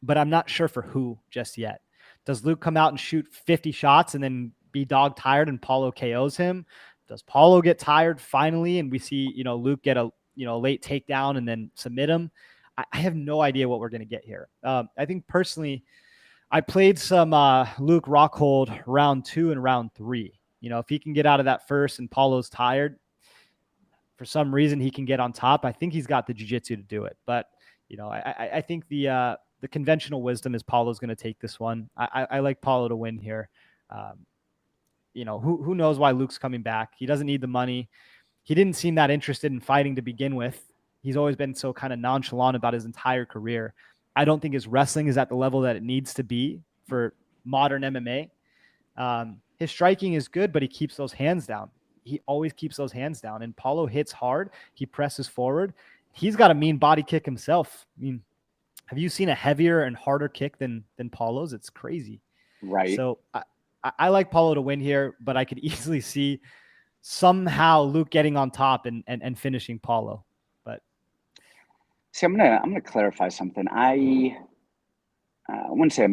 but I'm not sure for who just yet. Does Luke come out and shoot 50 shots and then be dog tired and Paulo KOs him? Does Paulo get tired finally and we see, Luke get a late takedown and then submit him? I have no idea what we're going to get here. I think personally, I played some Luke Rockhold round 2 and round 3. If he can get out of that first and Paulo's tired, for some reason he can get on top. I think he's got the jiu-jitsu to do it. But, I think the conventional wisdom is Paulo's going to take this one. I like Paulo to win here. Who knows why Luke's coming back? He doesn't need the money. He didn't seem that interested in fighting to begin with. He's always been so kind of nonchalant about his entire career. I don't think his wrestling is at the level that it needs to be for modern MMA. His striking is good, but he keeps those hands down. He always keeps those hands down. And Paulo hits hard. He presses forward. He's got a mean body kick himself. I mean, have you seen a heavier and harder kick than Paulo's? It's crazy. Right. So I like Paulo to win here, but I could easily see somehow Luke getting on top and finishing Paulo. See, I'm gonna clarify something. I wouldn't say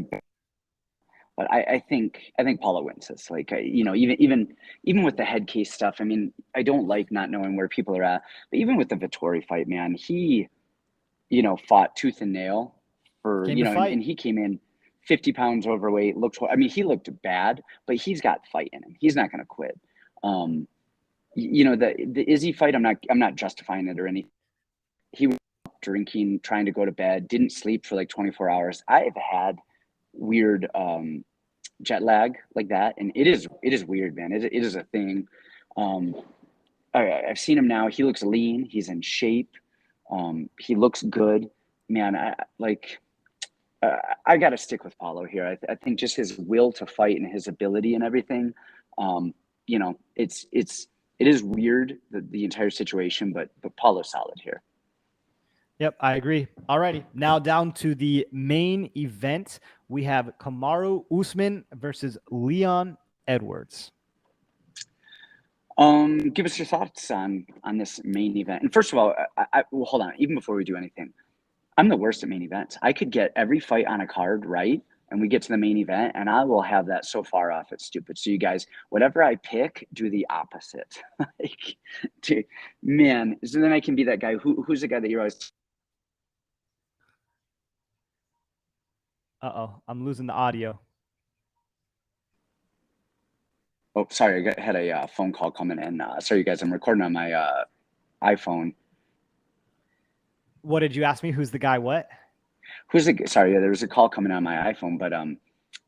but I think Paulo wins this. Like, even with the head case stuff. I mean, I don't like not knowing where people are at. But even with the Vettori fight, man, he, fought tooth and nail for and he came in 50 pounds overweight. He looked bad, but he's got fight in him. He's not gonna quit. The Izzy fight, I'm not justifying it or anything. He was drinking, trying to go to bed, didn't sleep for like 24 hours. I've had weird jet lag like that, and it is weird, man. It is a thing. I've seen him now. He looks lean. He's in shape. He looks good, man. I got to stick with Paulo here. I think just his will to fight and his ability and everything. It is weird, the entire situation, but Paulo's solid here. Yep, I agree. Alrighty, now down to the main event. We have Kamaru Usman versus Leon Edwards. Give us your thoughts on this main event. And first of all, well, hold on. Even before we do anything, I'm the worst at main events. I could get every fight on a card right, and we get to the main event, and I will have that so far off, it's stupid. So you guys, whatever I pick, do the opposite. Man, so then I can be that guy. Who's the guy that you're always... Uh-oh, I'm losing the audio. Oh, sorry, I had a phone call coming in. Sorry, you guys, I'm recording on my iPhone. What did you ask me? Who's the guy? What? Sorry, there was a call coming on my iPhone, but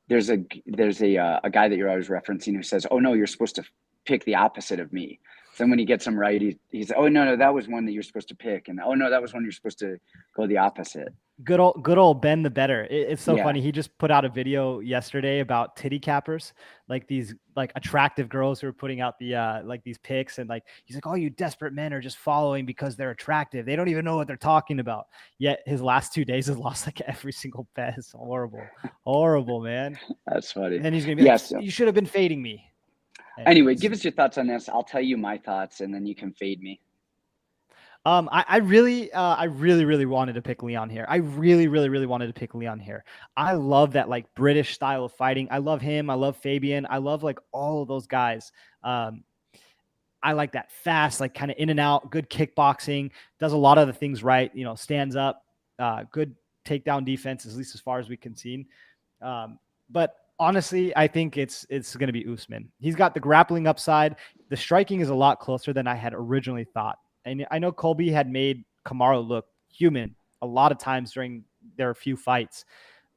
there's a guy that you're always referencing who says, "Oh no, you're supposed to pick the opposite of me." Then when he gets them right, he's, "Oh no, that was one that you're supposed to pick," and "Oh no, that was one you're supposed to go the opposite." Good old Ben the Better. It's so funny. He just put out a video yesterday about titty cappers, like these like attractive girls who are putting out the like these pics, and like he's like, "Oh, you desperate men are just following because they're attractive. They don't even know what they're talking about." Yet his last 2 days has lost like every single bet. It's horrible, man. That's funny. And then he's gonna be like, "You should have been fading me." Anyway, give us your thoughts on this. I'll tell you my thoughts, and then you can fade me. I really wanted to pick Leon here. I really wanted to pick Leon here. I love that like British style of fighting. I love him. I love Fabian. I love like all of those guys. I like that fast, like kind of in and out, good kickboxing, does a lot of the things right, you know, stands up, good takedown defense, at least as far as we can see. But honestly, I think it's going to be Usman. He's got the grappling upside. The striking is a lot closer than I had originally thought. And I know Colby had made Kamaru look human a lot of times during their few fights.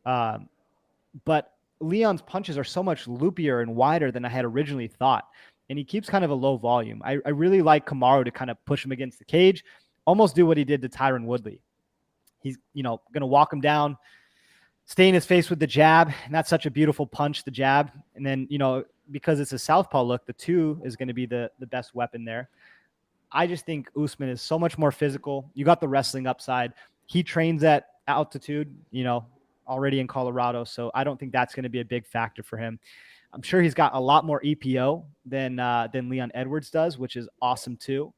But Leon's punches are so much loopier and wider than I had originally thought. And he keeps kind of a low volume. I really like Kamaru to kind of push him against the cage, almost do what he did to Tyron Woodley. He's, you know, going to walk him down, stay in his face with the jab. And that's such a beautiful punch, the jab. And then, you know, because it's a southpaw look, the two is going to be the best weapon there. I just think Usman is so much more physical. You got the wrestling upside. He trains at altitude, you know, already in Colorado. So I don't think that's going to be a big factor for him. I'm sure he's got a lot more EPO than Leon Edwards does, which is awesome too.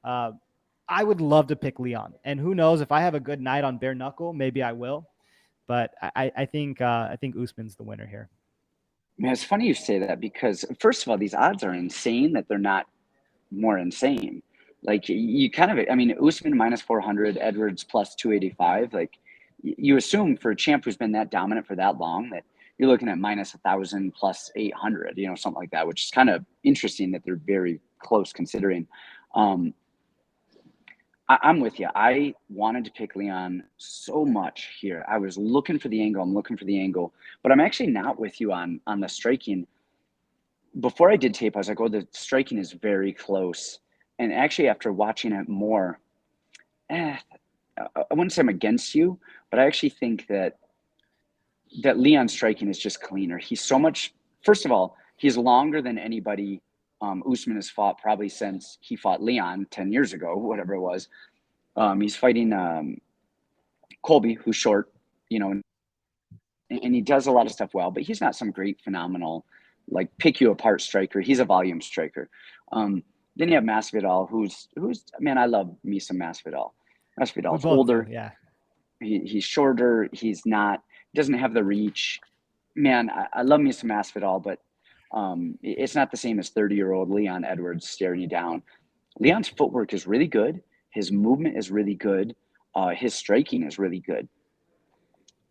I would love to pick Leon, and who knows, if I have a good night on bare knuckle, maybe I will. But I think Usman's the winner here. Man, it's funny you say that because first of all, these odds are insane that they're not more insane. Like you kind of, I mean, Usman minus 400, Edwards plus 285. Like you assume for a champ who's been that dominant for that long that you're looking at minus 1,000 plus 800, you know, something like that, which is kind of interesting that they're very close considering. I'm with you. I wanted to pick Leon so much here. I was looking for the angle. I'm looking for the angle, but I'm actually not with you on the striking. Before I did tape, I was like, oh, the striking is very close. And actually, after watching it more, I wouldn't say I'm against you, but I actually think that Leon's striking is just cleaner. He's so much, first of all, he's longer than anybody Usman has fought probably since he fought Leon 10 years ago, whatever it was. He's fighting Colby, who's short, you know, and he does a lot of stuff well, but he's not some great, phenomenal, like pick you apart striker. He's a volume striker. Then you have Masvidal, who's man, I love me some Masvidal. Masvidal's older. Yeah. He's shorter. He doesn't have the reach. Man, I love me some Masvidal, but it's not the same as 30-year-old Leon Edwards staring you down. Leon's footwork is really good. His movement is really good. His striking is really good.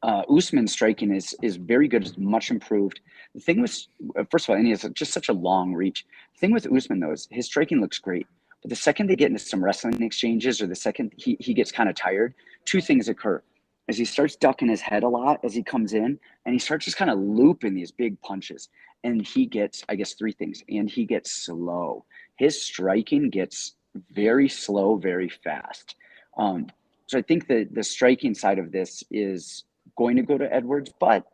Usman's striking is very good. It's much improved. The thing with, first of all, and he has just such a long reach. The thing with Usman, though, is his striking looks great. But the second they get into some wrestling exchanges or the second he gets kind of tired, two things occur. As he starts ducking his head a lot as he comes in, and he starts just kind of looping these big punches. And he gets, I guess, three things. And he gets slow. His striking gets very slow, very fast. So I think that the striking side of this is going to go to Edwards. But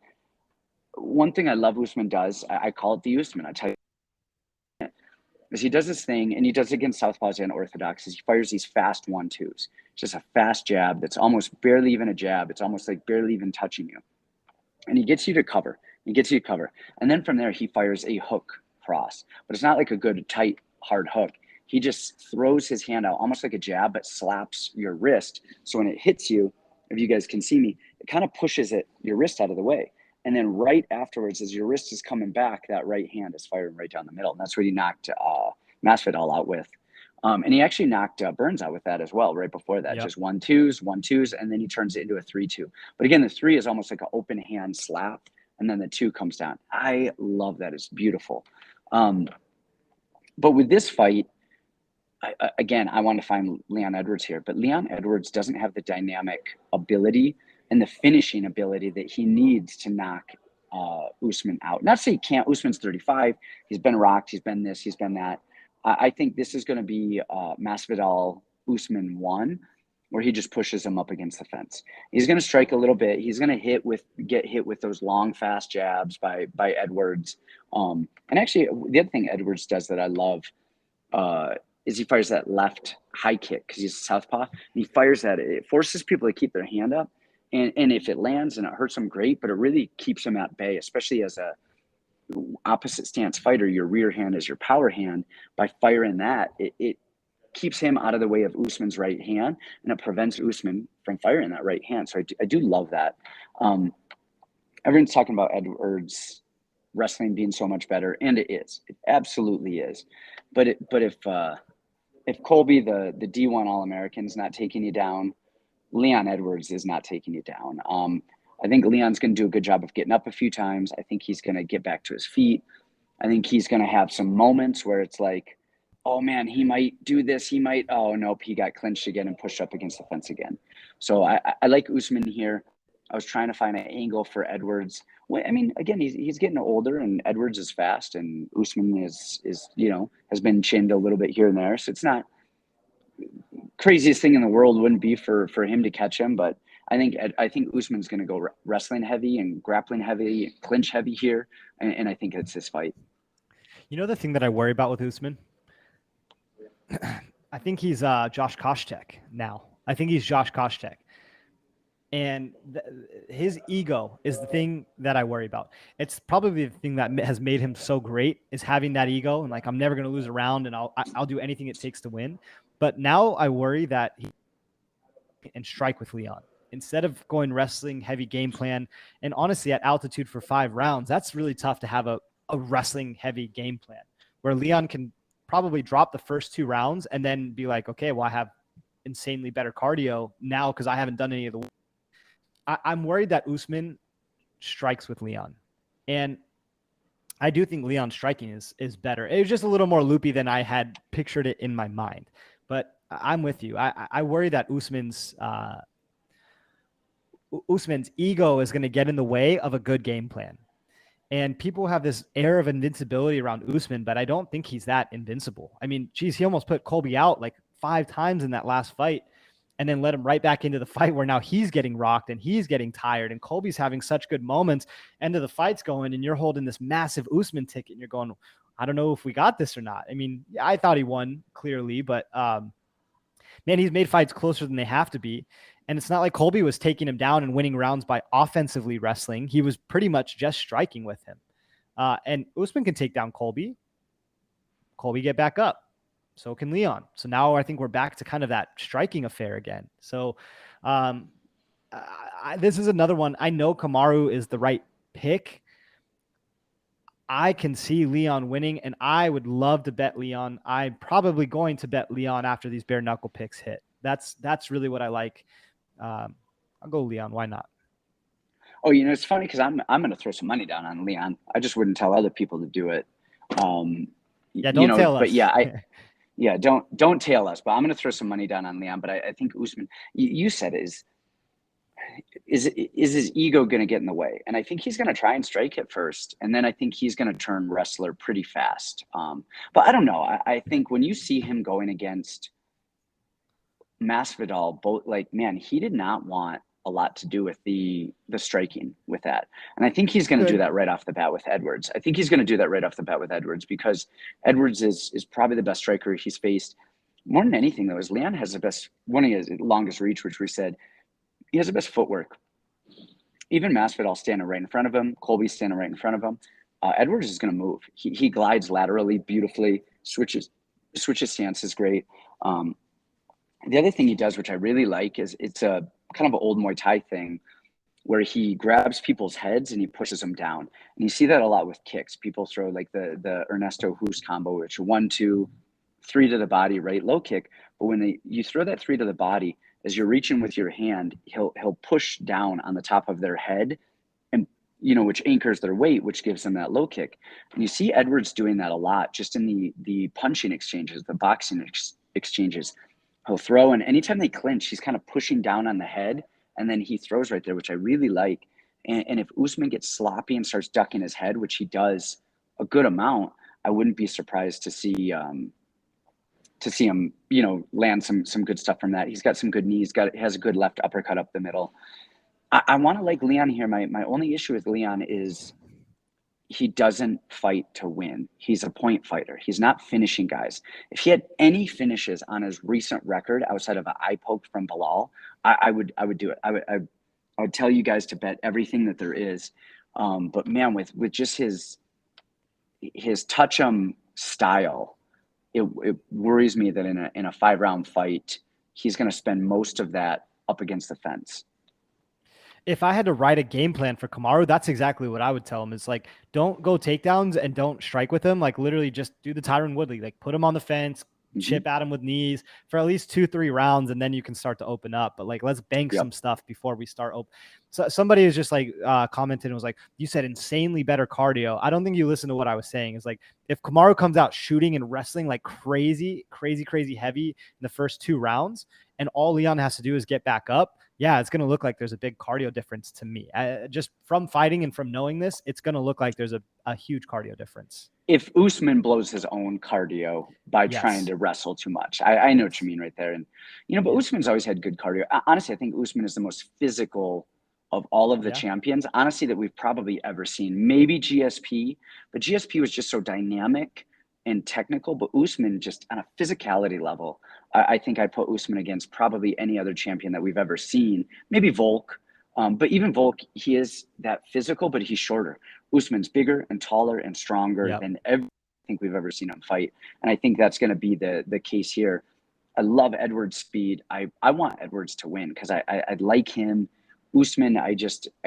one thing I love Usman does, I call it the Usman. I tell you, is he does this thing, and he does it against southpaws and orthodox, is he fires these fast 1-2s. Just a fast jab that's almost barely even a jab. It's almost like barely even touching you. And he gets you to cover. And then from there, he fires a hook cross. But it's not like a good, tight, hard hook. He just throws his hand out almost like a jab, but slaps your wrist. So when it hits you, if you guys can see me, it kind of pushes your wrist out of the way. And then right afterwards, as your wrist is coming back, that right hand is firing right down the middle. And that's what he knocked Masvidal out with. And he actually knocked Burns out with that as well, right before that. Yep. Just 1-2s, and then he turns it into a 3-2. But again, the 3 is almost like an open hand slap, and then the 2 comes down. I love that. It's beautiful. But with this fight, I want to find Leon Edwards here, but Leon Edwards doesn't have the dynamic ability and the finishing ability that he needs to knock Usman out. Not to say he can't. Usman's 35. He's been rocked. He's been this. He's been that. I think this is going to be Masvidal Usman 1, where he just pushes him up against the fence. He's going to strike a little bit. He's going to get hit with those long, fast jabs by Edwards. And actually, the other thing Edwards does that I love is he fires that left high kick because he's a southpaw. And he fires that. It forces people to keep their hand up. And if it lands and it hurts them, great, but it really keeps them at bay, especially as a opposite stance fighter. Your rear hand is your power hand. By firing that, it keeps him out of the way of Usman's right hand, and it prevents Usman from firing that right hand. So I do love that. Everyone's talking about Edwards' wrestling being so much better, and it is. It absolutely is. But if Colby, the D1 All-American, is not taking you down, Leon Edwards is not taking you down. I think Leon's going to do a good job of getting up a few times. I think he's going to get back to his feet. I think he's going to have some moments where it's like, oh man, he might do this. He might, oh nope, he got clinched again and pushed up against the fence again. So I like Usman here. I was trying to find an angle for Edwards. Well, I mean, again, he's getting older, and Edwards is fast, and Usman is has been chinned a little bit here and there. So it's not craziest thing in the world wouldn't be for him to catch him, but I think Usman's going to go wrestling heavy and grappling heavy and clinch heavy here, and I think it's his fight. You know the thing that I worry about with Usman? I think he's Josh Koscheck now. I think he's Josh Koscheck. And his ego is the thing that I worry about. It's probably the thing that has made him so great, is having that ego and like, I'm never going to lose a round, and I'll do anything it takes to win. But now I worry that he and strike with Leon instead of going wrestling heavy game plan. And honestly, at altitude for 5 rounds, that's really tough to have a wrestling heavy game plan where Leon can probably drop the first 2 rounds and then be like, okay, well, I have insanely better cardio now because I haven't done any of the. I'm worried that Usman strikes with Leon, and I do think Leon's striking is better. It was just a little more loopy than I had pictured it in my mind, but I'm with you. I worry that Usman's ego is going to get in the way of a good game plan. And people have this air of invincibility around Usman, but I don't think he's that invincible. I mean, geez, he almost put Colby out like 5 times in that last fight, and then let him right back into the fight where now he's getting rocked and he's getting tired, and Colby's having such good moments. End of the fight's going, and you're holding this massive Usman ticket, and you're going, I don't know if we got this or not. I mean, I thought he won clearly, but man, he's made fights closer than they have to be. And it's not like Colby was taking him down and winning rounds by offensively wrestling. He was pretty much just striking with him. And Usman can take down Colby. Colby get back up. So can Leon. So now I think we're back to kind of that striking affair again. So this is another one. I know Kamaru is the right pick. I can see Leon winning, and I would love to bet Leon. I'm probably going to bet Leon after these bare knuckle picks hit. That's really what I like. I'll go Leon. Why not? Oh, you know, it's funny because I'm going to throw some money down on Leon. I just wouldn't tell other people to do it. Yeah, don't tell us. But yeah, don't tail us. But I'm going to throw some money down on Leon. But I think Usman, you said is his ego going to get in the way? And I think he's going to try and strike it first, and then I think he's going to turn wrestler pretty fast. But I don't know. I think when you see him going against Masvidal, both, like, man, he did not want a lot to do with the striking with that. And I think he's going to do that right off the bat with Edwards. I think he's going to do that right off the bat with Edwards, because Edwards is probably the best striker he's faced. More than anything, though, is Leon has the best, one of his longest reach, which we said, he has the best footwork. Even Masvidal standing right in front of him, Colby standing right in front of him. Edwards is going to move. He glides laterally beautifully, switches stances great. The other thing he does, which I really like, is it's a kind of an old Muay Thai thing where he grabs people's heads and he pushes them down. And you see that a lot with kicks. People throw like the Ernesto Hoost combo, which 1, 2, 3 to the body, right? Low kick. But when you throw that 3 to the body, as you're reaching with your hand, he'll push down on the top of their head, and which anchors their weight, which gives them that low kick. And you see Edwards doing that a lot, just in the punching exchanges, the boxing exchanges. He'll throw, and anytime they clinch, he's kind of pushing down on the head, and then he throws right there, which I really like. And if Usman gets sloppy and starts ducking his head, which he does a good amount, I wouldn't be surprised to see him, land some good stuff from that. He's got some good knees. Has a good left uppercut up the middle. I want to like Leon here. My only issue with Leon is he doesn't fight to win. He's a point fighter. He's not finishing guys. If he had any finishes on his recent record outside of an eye poke from Bilal, I would do it. I would tell you guys to bet everything that there is. But man, with just his touch style, it worries me that in a 5-round fight, he's going to spend most of that up against the fence. If I had to write a game plan for Kamaru, that's exactly what I would tell him. Is like, don't go takedowns and don't strike with him. Like literally just do the Tyron Woodley, like put him on the fence, chip at him with knees for at least 2-3 rounds, and then you can start to open up. But like, let's bank some stuff before we start open. So somebody is just like commented and was like, you said insanely better cardio. I don't think you listened to what I was saying. Is like, if Kamaru comes out shooting and wrestling like crazy heavy in the first 2 rounds, and all Leon has to do is get back up, yeah, it's going to look like there's a big cardio difference to me. Just from fighting and from knowing this, it's going to look like there's a huge cardio difference. If Usman blows his own cardio by trying to wrestle too much, I know what you mean right there. And, but Usman's always had good cardio. Honestly, I think Usman is the most physical of all of the champions, honestly, that we've probably ever seen. Maybe GSP, but GSP was just so dynamic and technical, but Usman just on a physicality level, I think I put Usman against probably any other champion that we've ever seen. Maybe Volk, but even Volk, he is that physical, but he's shorter. Usman's bigger and taller and stronger than every I think we've ever seen him fight. And I think that's going to be the case here. I love Edwards' speed. I want Edwards to win because I like him. Usman, I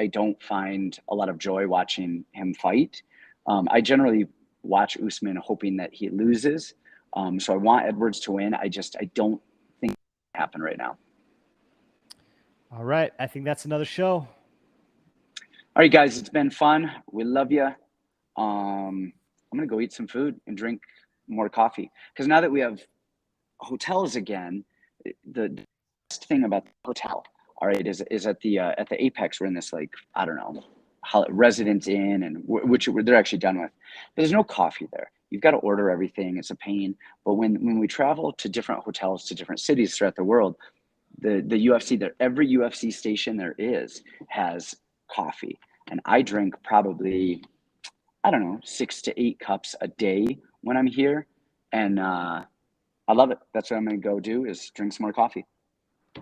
don't find a lot of joy watching him fight. I generally watch Usman hoping that he loses. So I want Edwards to win. I don't think it can happen right now. All right. I think that's another show. All right, guys, it's been fun. We love you. I'm going to go eat some food and drink more coffee. Because now that we have hotels again, the best thing about the hotel, all right, is at the Apex, we're in this, like, I don't know, Residence Inn, and which they're actually done with. But there's no coffee there. You've got to order everything. It's a pain. But when we travel to different hotels, to different cities throughout the world, the UFC there, every UFC station there is has coffee. And I drink probably, I don't know, 6 to 8 cups a day when I'm here. And I love it. That's what I'm going to go do, is drink some more coffee.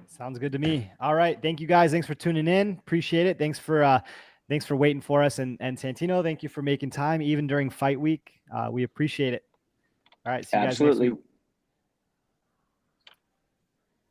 Sounds good to me. All right. Thank you guys. Thanks for tuning in. Appreciate it. Thanks for waiting for us. And Santino, thank you for making time even during fight week. We appreciate it. All right. See you guys next week.